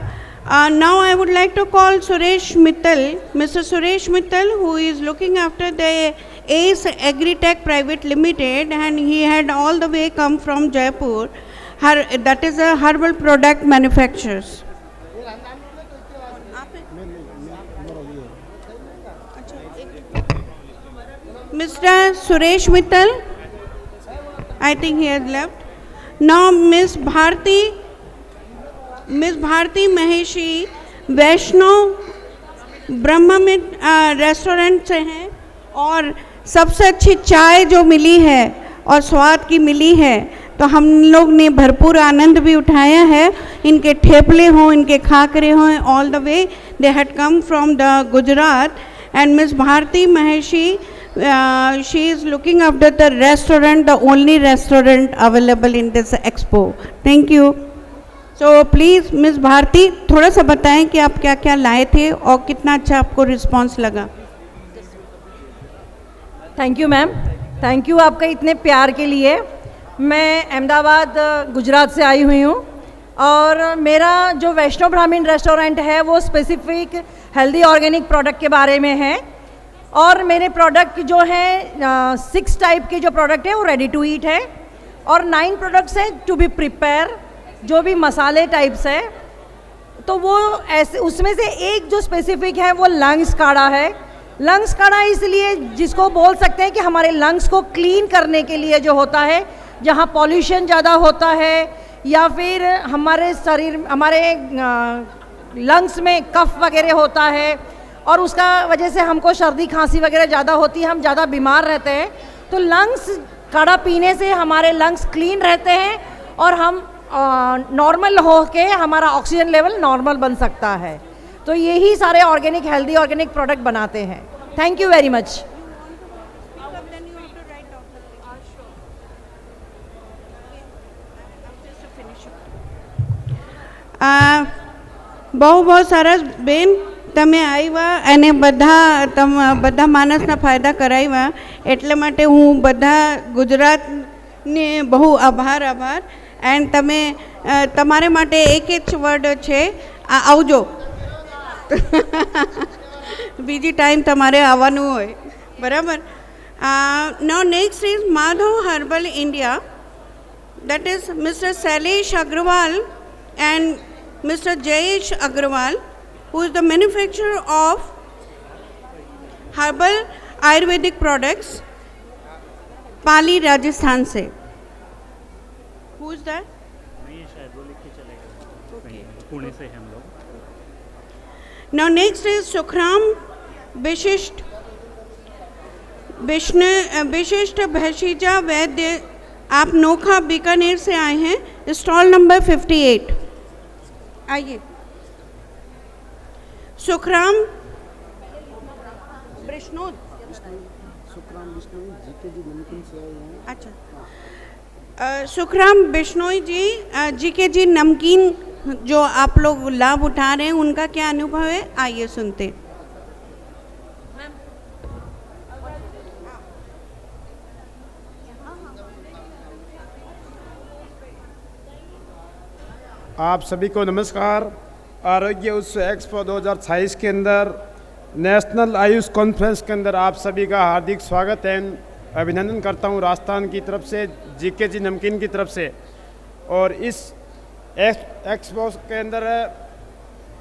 Now I would like to call Suresh Mittal, Mr. Suresh Mittal, who is looking after the Ace Agritech Private Limited, and he had all the way come from Jaipur. That is a herbal product manufacturers. Mr. Suresh Mittal, I think he has left. Now Miss Bharti Maheshi Vaishnav Brahmamit restaurant से हैं, और सबसे अच्छी चाय जो मिली है और स्वाद की मिली है, तो हम लोग ने भरपूर आनंद भी उठाया है। इनके ठेपले हों, इनके खाकरे हों, all the way they had come from the Gujarat, and miss Bharti Maheshi she is looking after the restaurant, the only restaurant available in this expo. Thank you. So please miss Bharti थोड़ा सा बताएं कि आप क्या क्या लाए थे और कितना अच्छा आपको रिस्पांस लगा। Thank you ma'am, thank you आपका इतने प्यार के लिए। मैं अहमदाबाद गुजरात से आई हुई हूँ, और मेरा जो वैष्णव ब्राह्मण रेस्टोरेंट है वो स्पेसिफिक हेल्दी ऑर्गेनिक प्रोडक्ट के बारे में है, और मेरे प्रोडक्ट जो हैं 6 टाइप के जो प्रोडक्ट है वो रेडी टू ईट है, और 9 प्रोडक्ट्स हैं टू बी प्रिपेयर, जो भी मसाले टाइप्स है। तो वो ऐसे उसमें से एक जो स्पेसिफिक है वो लंग्स काढ़ा है। लंग्स काढ़ा इसलिए जिसको बोल सकते हैं कि हमारे लंग्स को क्लीन करने के लिए जो होता है, जहाँ पॉल्यूशन ज़्यादा होता है या फिर हमारे शरीर हमारे लंग्स में कफ वगैरह होता है और उसका वजह से हमको सर्दी खांसी वगैरह ज़्यादा होती है, हम ज़्यादा बीमार रहते हैं, तो लंग्स काढ़ा पीने से हमारे लंग्स क्लीन रहते हैं और हम नॉर्मल हो के हमारा ऑक्सीजन लेवल नॉर्मल बन सकता है। तो यही सारे ऑर्गेनिक हेल्दी ऑर्गेनिक प्रोडक्ट बनाते हैं। Thank you very much. બહુ બહુ સરસ બેન, તમે આવ્યા અને બધા માણસના ફાયદા કરાવ્યા, એટલે માટે હું બધા ગુજરાતને બહુ આભાર. એન્ડ તમે તમારે માટે એક જ વર્ડ છે, આવજો. બીજી ટાઈમ તમારે આવવાનું હોય, બરાબર. Now next is Madhav Herbal India, that is Mr. Sailesh Agrawal and Mr. Jayesh Agrawal, who is the manufacturer of herbal Ayurvedic products, Pali, Rajasthan se. Who is that? Pune से हम लोग. Now next is Sukhram विशिष्ट भैशीजा वैद्य, आप नोखा बीकानेर से आए हैं, stall number 58. आइए. सुखराम बिश्नोई अच्छा, सुखराम बिश्नोई जी, जीके जी नमकीन जो आप लोग लाभ उठा रहे हैं, उनका क्या अनुभव है, आइए सुनते. आप सभी को नमस्कार. आरोग्य उत्सव एक्सपो 2026 के अंदर नेशनल आयुष कॉन्फ्रेंस के अंदर आप सभी का हार्दिक स्वागत है, अभिनंदन करता हूं राजस्थान की तरफ से, जीके जी नमकीन की तरफ से. और इस एक्सपो के अंदर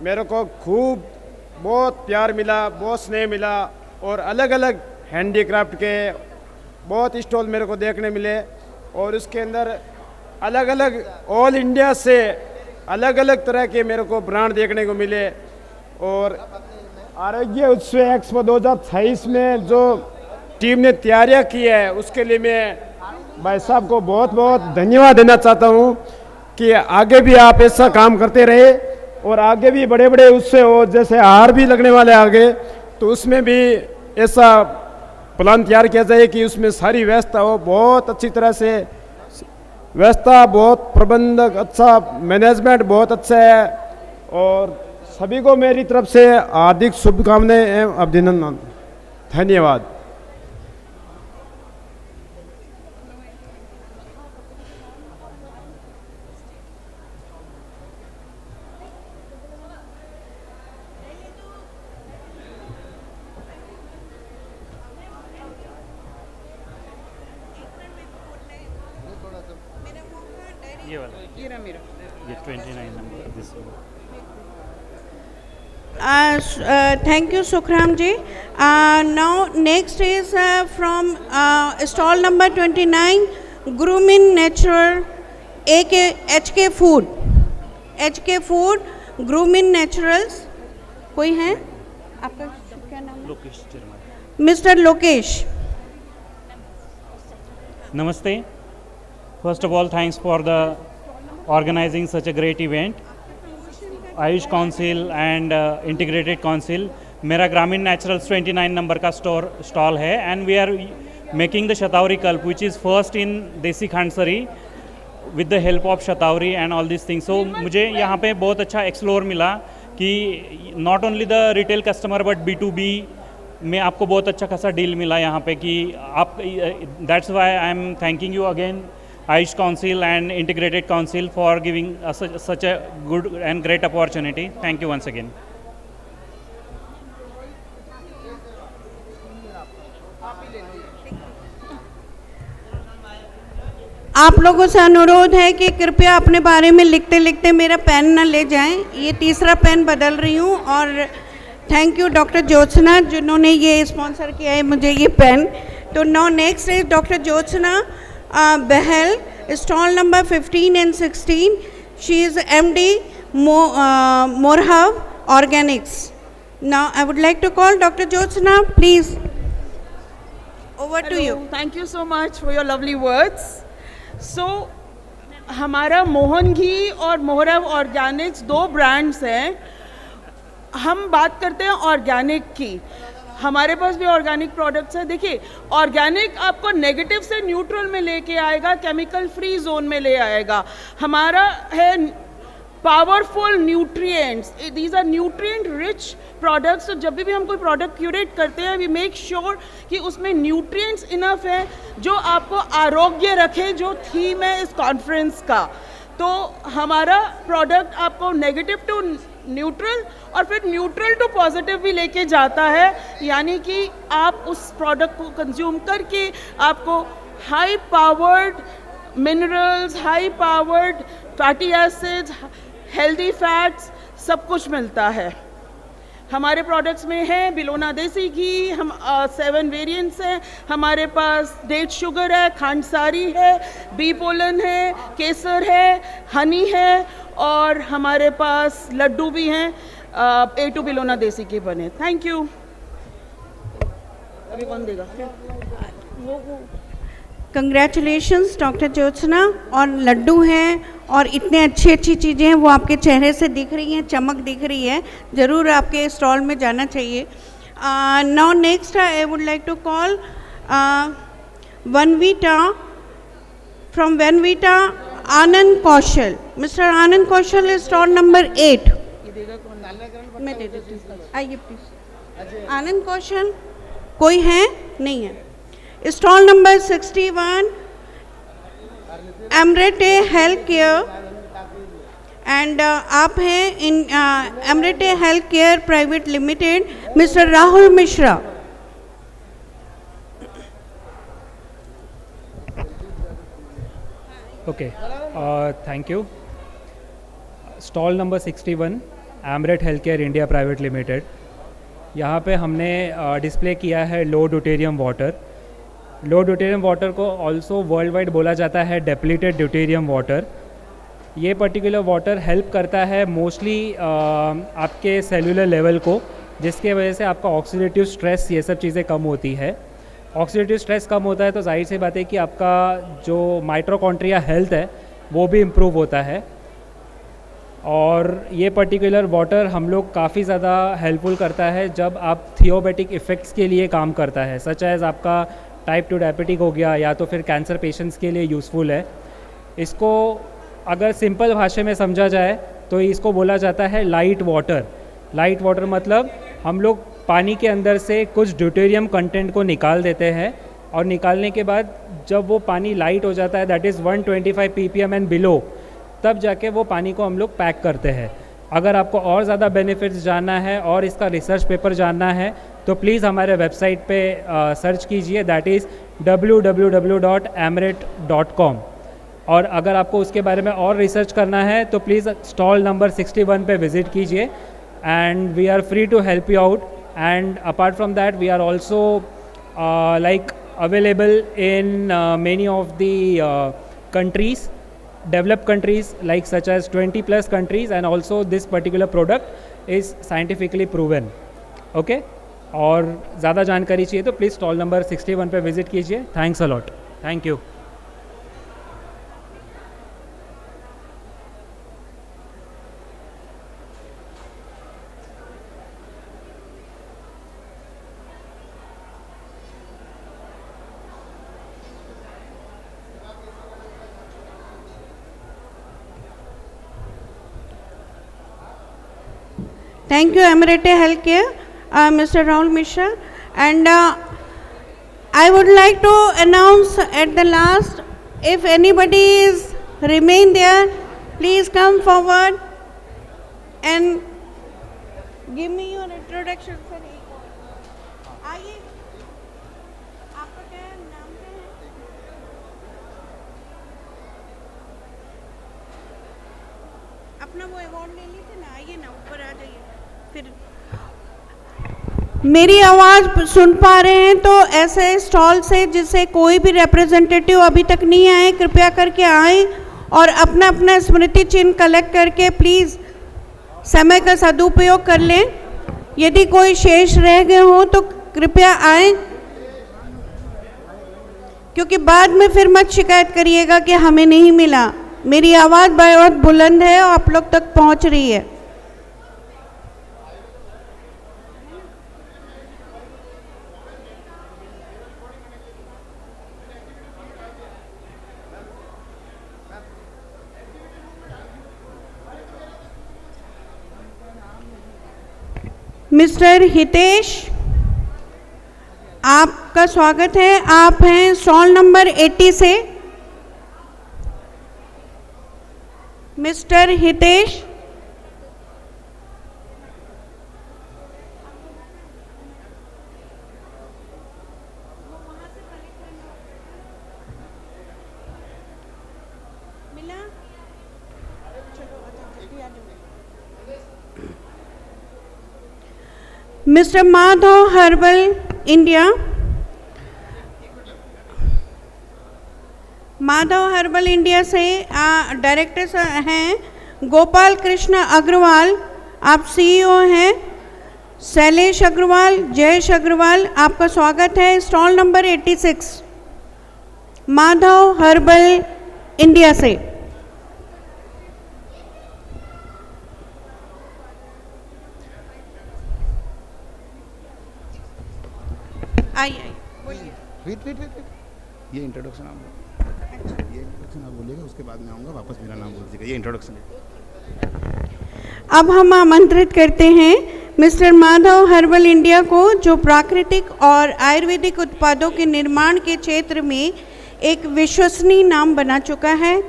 मेरे को खूब बहुत प्यार मिला, बहुत स्नेह मिला, और अलग अलग हैंडीक्राफ्ट के बहुत स्टॉल मेरे को देखने मिले. और उसके अंदर अलग अलग ऑल इंडिया से अलग अलग तरह के मेरे को ब्रांड देखने को मिले. और आरोग्य उत्सव एक्सपो 2026 में जो टीम ने तैयारियां की है, उसके लिए मैं भाई साहब को बहुत बहुत धन्यवाद देना चाहता हूं कि आगे भी आप ऐसा काम करते रहे, और आगे भी बड़े बड़े उत्सव हो, जैसे हार भी लगने वाले आगे, तो उसमें भी ऐसा प्लान तैयार किया जाए कि उसमें सारी व्यवस्था हो, बहुत अच्छी तरह से व्यवस्था, बहुत प्रबंधक अच्छा, मैनेजमेंट बहुत अच्छा है. और सभी को मेरी तरफ से हार्दिक शुभकामनाएं एवं अभिनंदन. धन्यवाद. ये वाला, ये 29 number this one. Thank you, Sukhram ji. Now next is from stall number 29, Grooming Natural, HK Food. HK Food, Grooming Naturals. कोई है? आपका क्या नाम है? Lokesh चर्मा. Mr. Lokesh. Namaste. First of all, thanks for the organizing such a great event. Ayush council and integrated council, मेरा Gramin naturals 29 number का stall है, and we are making the shatavari kalp which is first in desi khandsari with the help of shatavari and all this things. सो मुझे यहाँ पे बहुत अच्छा explore मिला कि not only the retail customer but B2B में आपको बहुत अच्छा खासा डील मिला यहाँ पे, कि आप that's why I am thanking you again Ayush Council and Integrated Council for giving us such a good and great opportunity. Thank you once again. आप लोगों से अनुरोध है कि कृपया अपने बारे में लिखते लिखते मेरा पेन न ले जाएं. ये तीसरा पेन बदल रही हूँ. और थैंक यू डॉक्टर ज्योत्सना जिन्होंने ये स्पॉन्सर किया है मुझे ये पेन. तो now next is doctor Jyotsna Behel, stall number 15 and 16. She is MD Morhav Organics. Now I would like to call Dr. Jyotsna, please. Over to you. Thank you so much for your lovely words. So, हमारा मोहन घी और मोहरव Organics 2 brands हैं. हम बात करते हैं organic की. हमारे पास भी ऑर्गेनिक प्रोडक्ट्स हैं। देखिए, ऑर्गेनिक आपको नेगेटिव से न्यूट्रल में लेके आएगा, केमिकल फ्री जोन में ले आएगा। हमारा है powerful nutrients, these are nutrient rich products. तो जब भी हम कोई प्रोडक्ट क्यूरेट करते हैं, वी मेक श्योर कि उसमें न्यूट्रिएंट्स इनफ है जो आपको आरोग्य रखे, जो थीम है इस कॉन्फ्रेंस का। तो हमारा प्रोडक्ट आपको नेगेटिव टू न्यूट्रल और फिर न्यूट्रल टू पॉजिटिव भी लेके जाता है, यानी कि आप उस प्रोडक्ट को कंज्यूम करके आपको high powered minerals, high powered fatty acids, healthy fats सब कुछ मिलता है। हमारे प्रोडक्ट्स में है बिलोना देसी घी, हम 7 वेरिएंट्स हैं हमारे पास। डेट शुगर है, खांडसारी है, बी पोलन है, केसर है, हनी है, और हमारे पास लड्डू भी हैं A2 बिलोना देसी के बने। Thank you. अभी कौन देगा? वो कंग्रेचुलेशंस डॉक्टर ज्योत्सना। और लड्डू हैं और इतने अच्छी अच्छी चीज़ें हैं, वो आपके चेहरे से दिख रही हैं, चमक दिख रही है। ज़रूर आपके स्टॉल में जाना चाहिए। Now next I would like to call Onevita, from Onevita Anand Kaushal. Mister Anand Kaushal is stall number 8। मैं दे देती हूँ, आइए प्लीज। आनंद कौशल कोई है? नहीं है। Stall number 61 Emrete health care, and आप हैं in Emrete health care private limited, mister Rahul Mishra. Okay, thank you. Stall number 61 Emrete health care India private limited. यहाँ पे हमने डिस्प्ले किया है low deuterium water. Low deuterium water को also worldwide बोला जाता है डेप्लीटेड ड्यूटेरियम वाटर। ये पर्टिकुलर वाटर हेल्प करता है मोस्टली आपके सेलुलर लेवल को, जिसके वजह से आपका ऑक्सीडेटिव स्ट्रेस, ये सब चीज़ें कम होती है। ऑक्सीडेटिव स्ट्रेस कम होता है तो जाहिर सी बात है कि आपका जो माइटोकॉन्ड्रिया हेल्थ है वो भी इम्प्रूव होता है। और ये पर्टिकुलर वाटर हम लोग काफ़ी ज़्यादा हेल्पफुल करता है जब आप थियोबैटिक इफ़ेक्ट्स के लिए काम करता है, सच एज़ आपका टाइप 2 डायबिटिक हो गया या तो फिर कैंसर पेशेंट्स के लिए यूज़फुल है। इसको अगर सिंपल भाषा में समझा जाए तो इसको बोला जाता है लाइट वाटर। लाइट वाटर मतलब हम लोग पानी के अंदर से कुछ ड्यूटेरियम कंटेंट को निकाल देते हैं, और निकालने के बाद जब वो पानी लाइट हो जाता है, that is 125 ppm and below, तब जाके वो पानी को हम लोग पैक करते हैं। अगर आपको और ज़्यादा बेनिफिट्स जानना है और इसका रिसर्च पेपर जानना है तो प्लीज़ हमारे वेबसाइट पे सर्च कीजिए, दैट इज़ www.amret.com। और अगर आपको उसके बारे में और रिसर्च करना है तो प्लीज़ स्टॉल नंबर 61 पे विज़िट कीजिए, and we are free to help you out. And apart from that we are also like available in many of the countries, developed countries like such as 20+ countries, and also this particular product is scientifically proven. Okay, और ज़्यादा जानकारी चाहिए तो please stall number 61 पे visit कीजिए। Thanks a lot. Thank you. Thank you, Emirate Healthcare, Mr. Rahul Mishra. And I would like to announce at the last, if anybody is remain there, please come forward and give me your introduction, sir. आइए, आपका क्या नाम क्या है? अपना वो award ले लीजिए ना, आइए ना, ऊपर आ जाइए। फिर मेरी आवाज़ सुन पा रहे हैं तो ऐसे स्टॉल से जिससे कोई भी रिप्रेजेंटेटिव अभी तक नहीं आए, कृपया करके आए और अपना अपना स्मृति चिन्ह कलेक्ट करके प्लीज़ समय का सदुपयोग कर लें। यदि कोई शेष रह गए हो तो कृपया आए, क्योंकि बाद में फिर मत शिकायत करिएगा कि हमें नहीं मिला। मेरी आवाज़ बहुत बुलंद है और आप लोग तक पहुंच रही है। मिस्टर हितेश, आपका स्वागत है। आप हैं स्टॉल नंबर 80 से। Mister Hitesh, mister Madhav herbal India, Madhav herbal India से डायरेक्टर हैं गोपाल कृष्ण अग्रवाल, आप सीईओ हैं। शैलेश अग्रवाल, जयेश अग्रवाल, आपका स्वागत है stall number 86, Madhav herbal India से। आइए, बोलिए। वेट ये इंट्रोडक्शन ये इंट्रोडक्शन आप बोलिएगा, उसके बाद में आऊँगा वापस, मेरा नाम बोल दीजिएगा। ये इंट्रोडक्शन है। अब हम आमंत्रित करते हैं मिस्टर माधव हर्बल इंडिया को, जो प्राकृतिक और आयुर्वेदिक उत्पादों के निर्माण के क्षेत्र में एक विश्वसनीय नाम बना चुका है।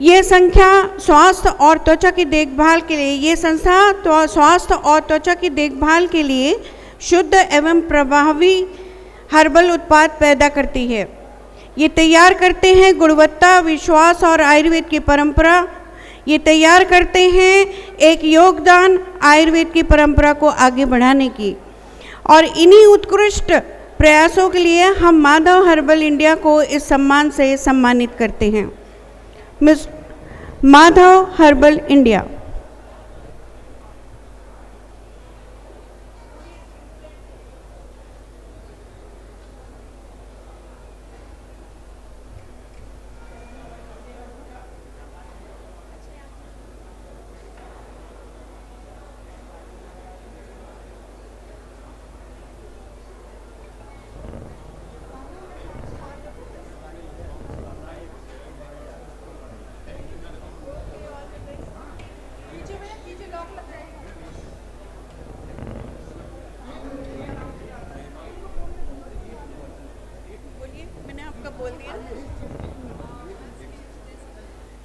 ये संख्या स्वास्थ्य और त्वचा की देखभाल के लिए, ये संस्था तो स्वास्थ्य और त्वचा की देखभाल के लिए शुद्ध एवं प्रभावी हर्बल उत्पाद पैदा करती है। ये तैयार करते हैं गुणवत्ता, विश्वास और आयुर्वेद की परंपरा। ये तैयार करते हैं एक योगदान आयुर्वेद की परंपरा को आगे बढ़ाने की। और इन्हीं उत्कृष्ट प्रयासों के लिए हम माधव हर्बल इंडिया को इस सम्मान से सम्मानित करते हैं। Miss Madhav herbal India.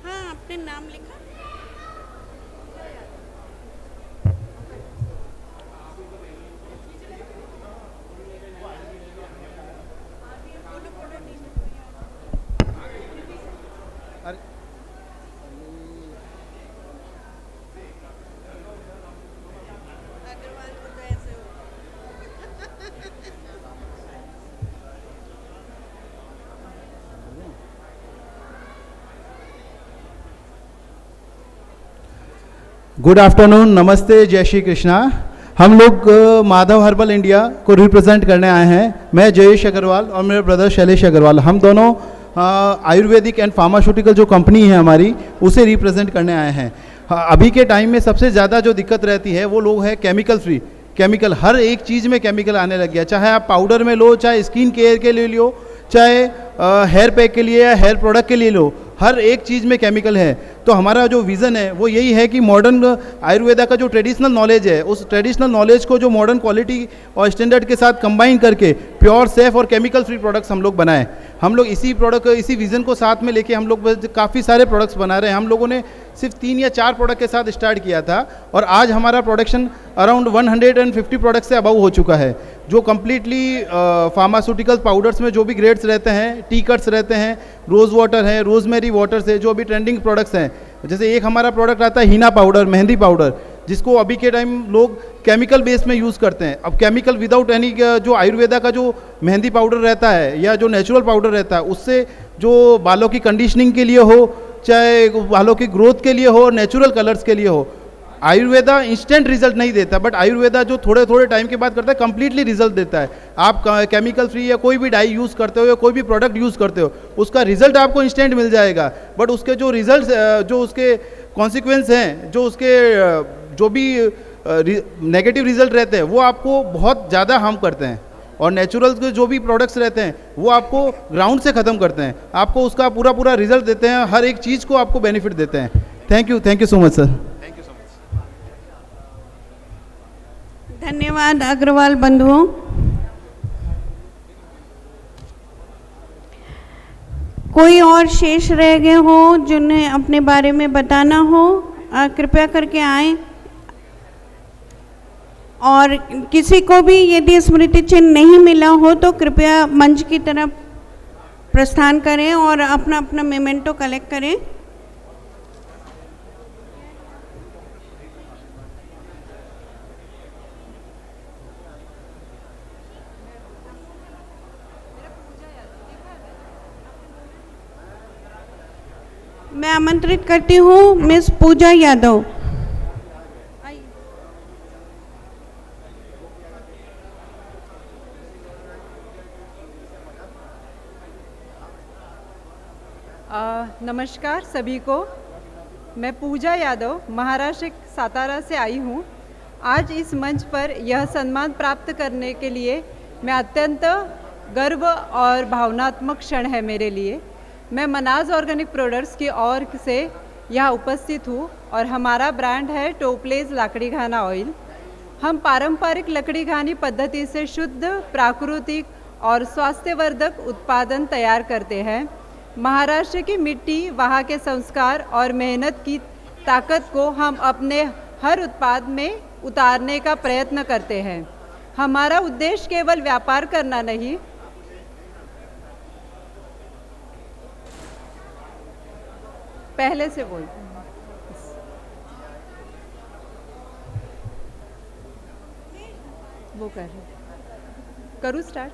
हाँ, आपने नाम लिखा। गुड आफ्टरनून, नमस्ते, जय श्री कृष्णा। हम लोग माधव हर्बल इंडिया को रिप्रेजेंट करने आए हैं। मैं जयेश अग्रवाल और मेरे ब्रदर शैलेश अग्रवाल, हम दोनों आयुर्वेदिक एंड फार्मास्यूटिकल जो कंपनी है हमारी, उसे रिप्रेजेंट करने आए हैं। अभी के टाइम में सबसे ज़्यादा जो दिक्कत रहती है वो लोग है केमिकल फ्री। केमिकल, हर एक चीज़ में केमिकल आने लग गया, चाहे आप पाउडर में लो, चाहे स्किन केयर के लिए लो, चाहे हेयर पैक के लिए या हेयर प्रोडक्ट के लिए लो, हर एक चीज़ में केमिकल है। तो हमारा जो विज़न है वो यही है कि मॉडर्न आयुर्वेदा का जो ट्रेडिशनल नॉलेज है, उस ट्रेडिशनल नॉलेज को जो मॉडर्न क्वालिटी और स्टैंडर्ड के साथ कंबाइन करके प्योर, सेफ और केमिकल फ्री प्रोडक्ट्स हम लोग बनाएं। हम लोग इसी विज़न को साथ में लेके हम लोग काफ़ी सारे प्रोडक्ट्स बना रहे हैं। हम लोगों ने सिर्फ 3 या 4 प्रोडक्ट के साथ स्टार्ट किया था और आज हमारा प्रोडक्शन अराउंड 150 प्रोडक्ट से अबव हो चुका है, जो कम्प्लीटली फार्मास्यूटिकल पाउडर्स में जो भी ग्रेड्स रहते हैं, टी कट्स रहते हैं, रोज़ वाटर है, रोजमेरी वाटर से जो भी ट्रेंडिंग प्रोडक्ट्स हैं। जैसे एक हमारा प्रोडक्ट आता है हीना पाउडर, मेहंदी पाउडर, जिसको अभी के टाइम लोग केमिकल बेस में यूज़ करते हैं। अब केमिकल विदाउट एनी, जो आयुर्वेदा का जो मेहंदी पाउडर रहता है या जो नेचुरल पाउडर रहता है, उससे जो बालों की कंडीशनिंग के लिए हो, चाहे बालों की ग्रोथ के लिए हो, नेचुरल कलर्स के लिए हो, आयुर्वेदा इंस्टेंट रिजल्ट नहीं देता, बट आयुर्वेदा जो थोड़े थोड़े टाइम के बाद करता है, कंप्लीटली रिजल्ट देता है। आप केमिकल फ्री या कोई भी डाई यूज़ करते हो या कोई भी प्रोडक्ट यूज़ करते हो, उसका रिजल्ट आपको इंस्टेंट मिल जाएगा, बट उसके जो रिजल्ट, जो उसके कॉन्सिक्वेंस हैं, जो उसके जो भी नेगेटिव रिजल्ट रहते हैं, वो आपको बहुत ज़्यादा हार्म करते हैं। और नेचुरल के जो भी प्रोडक्ट्स रहते हैं वो आपको ग्राउंड से ख़त्म करते हैं, आपको उसका पूरा रिजल्ट देते हैं, हर एक चीज़ को आपको बेनिफिट देते हैं। Thank you so much sir. धन्यवाद अग्रवाल बंधुओं। कोई और शेष रह गए हो जिन्हें अपने बारे में बताना हो, कृपया करके आएं। और किसी को भी यदि स्मृति चिन्ह नहीं मिला हो तो कृपया मंच की तरफ प्रस्थान करें और अपना अपना मेमेंटो कलेक्ट करें। मैं आमंत्रित करती हूँ मिस पूजा यादव। नमस्कार सभी को। मैं पूजा यादव महाराष्ट्र सातारा से आई हूँ। आज इस मंच पर यह सम्मान प्राप्त करने के लिए मैं अत्यंत गर्व और भावनात्मक क्षण है मेरे लिए। मैं मनाज ऑर्गेनिक प्रोडक्ट्स की ओर से यहाँ उपस्थित हूँ और हमारा ब्रांड है टोपलेज लकड़ी घाना ऑयल। हम पारंपरिक लकड़ी घानी पद्धति से शुद्ध, प्राकृतिक और स्वास्थ्यवर्धक उत्पादन तैयार करते हैं। महाराष्ट्र की मिट्टी, वहाँ के संस्कार और मेहनत की ताकत को हम अपने हर उत्पाद में उतारने का प्रयत्न करते हैं। हमारा उद्देश्य केवल व्यापार करना नहीं, पहले से बोल वो करूँ स्टार्ट।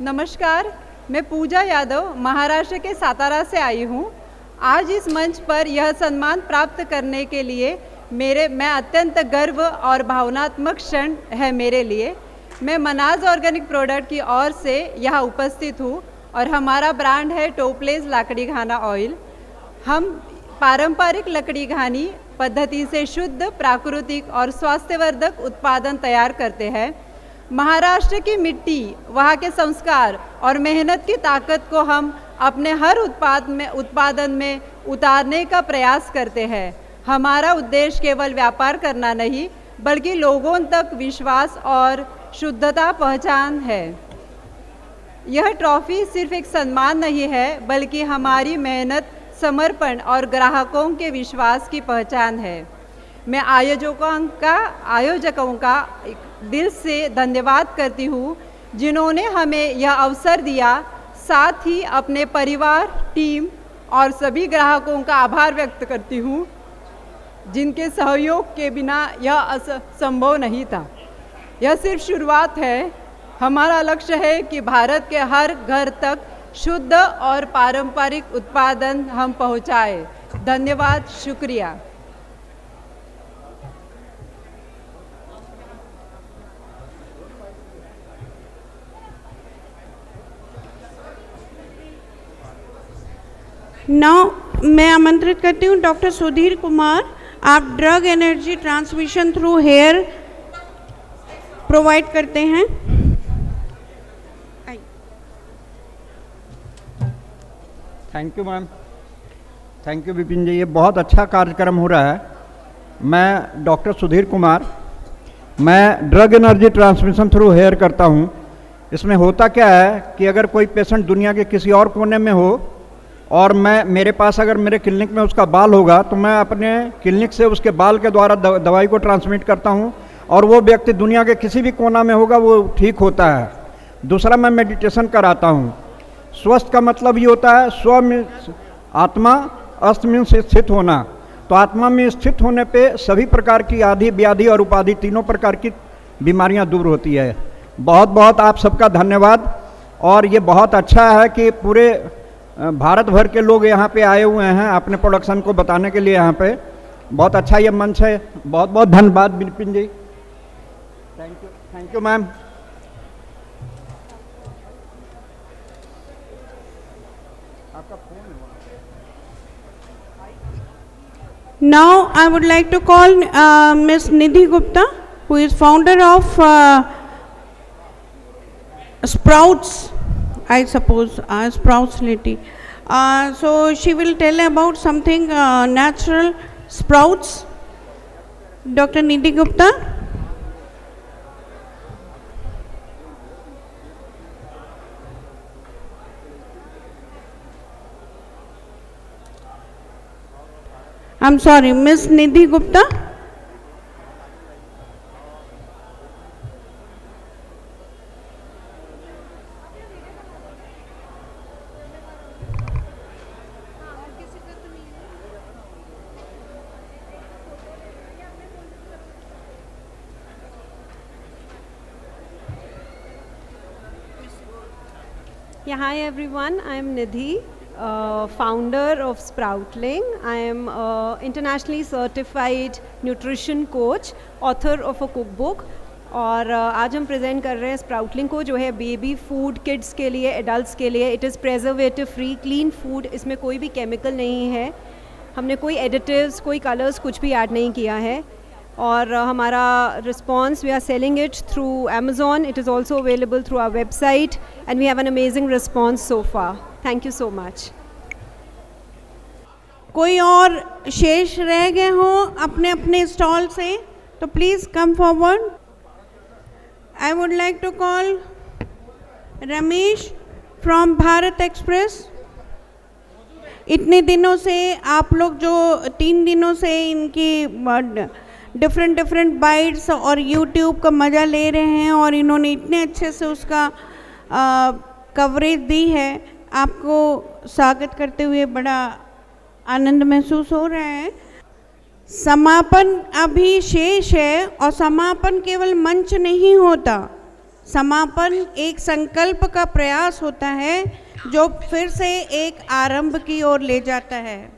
नमस्कार, मैं पूजा यादव महाराष्ट्र के सातारा से आई हूँ। आज इस मंच पर यह सम्मान प्राप्त करने के लिए मैं अत्यंत गर्व और भावनात्मक क्षण है मेरे लिए। मैं मनाज ऑर्गेनिक प्रोडक्ट की ओर से यहाँ उपस्थित हूँ और हमारा ब्रांड है टोपलेज लकड़ी घाना ऑयल। हम पारंपरिक लकड़ी घानी पद्धति से शुद्ध, प्राकृतिक और स्वास्थ्यवर्धक उत्पादन तैयार करते हैं। महाराष्ट्र की मिट्टी, वहाँ के संस्कार और मेहनत की ताकत को हम अपने हर उत्पादन में उतारने का प्रयास करते हैं। हमारा उद्देश्य केवल व्यापार करना नहीं, बल्कि लोगों तक विश्वास और शुद्धता पहचान है। यह ट्रॉफी सिर्फ एक सम्मान नहीं है, बल्कि हमारी मेहनत, समर्पण और ग्राहकों के विश्वास की पहचान है। मैं आयोजकों का दिल से धन्यवाद करती हूँ जिन्होंने हमें यह अवसर दिया। साथ ही अपने परिवार, टीम और सभी ग्राहकों का आभार व्यक्त करती हूँ जिनके सहयोग के बिना यह संभव नहीं था। यह सिर्फ शुरुआत है। हमारा लक्ष्य है कि भारत के हर घर तक शुद्ध और पारंपरिक उत्पादन हम पहुँचाएं। धन्यवाद, शुक्रिया। नाउ मैं आमंत्रित करती हूँ डॉक्टर सुधीर कुमार। आप drug energy transmission through hair provide करते हैं। Thank you ma'am, thank you Vipin ji. ये बहुत अच्छा कार्यक्रम हो रहा है। मैं डॉक्टर सुधीर कुमार, मैं drug energy transmission through hair करता हूँ। इसमें होता क्या है कि अगर कोई पेशेंट दुनिया के किसी और कोने में हो और मेरे पास अगर मेरे क्लिनिक में उसका बाल होगा तो मैं अपने क्लिनिक से उसके बाल के द्वारा दवाई को ट्रांसमिट करता हूँ और वो व्यक्ति दुनिया के किसी भी कोना में होगा वो ठीक होता है। दूसरा, मैं मेडिटेशन कराता हूँ। स्वस्थ का मतलब ये होता है स्व में आत्मा, अस्त में स्थित होना। तो आत्मा में स्थित होने पे सभी प्रकार की आदि, व्याधि और उपाधि, तीनों प्रकार की बीमारियां दूर होती है। बहुत बहुत आप सबका धन्यवाद। और ये बहुत अच्छा है कि पूरे भारत भर के लोग यहाँ पे आए हुए हैं अपने प्रोडक्शन को बताने के लिए। यहाँ पे बहुत अच्छा ये मंच है। बहुत बहुत धन्यवाद Vipin ji. Thank you ma'am. Now I would like to call Ms. Nidhi Gupta, who is founder of Sprouts, I suppose, Sprouts Liti. So she will tell about something natural sprouts. Dr. Nidhi Gupta. I am sorry, miss Nidhi Gupta. Yeah, hi everyone. I am Nidhi, founder of Sproutling. I am internationally certified nutrition coach, author of a cookbook. और आज हम present कर रहे हैं स्प्राउटलिंग को, जो है baby food, kids के लिए, एडल्ट्स के लिए। It is preservative free, clean food, इसमें कोई भी केमिकल नहीं है, हमने कोई एडिटिव्स, कोई कलर्स, कुछ भी ऐड नहीं किया है। और हमारा response, we are selling it through Amazon, it is also available through our website and we have an amazing response so far. Thank you so much. कोई और शेष रह गए हों अपने अपने स्टॉल से तो please come forward. I would like to call Ramesh from Bharat Express. इतने दिनों से आप लोग जो 3 दिनों से इनकी डिफरेंट बाइट्स और यूट्यूब का मज़ा ले रहे हैं और इन्होंने इतने अच्छे से उसका कवरेज दी है, आपको स्वागत करते हुए बड़ा आनंद महसूस हो रहा है। समापन अभी शेष है और समापन केवल मंच नहीं होता, समापन एक संकल्प का प्रयास होता है जो फिर से एक आरंभ की ओर ले जाता है।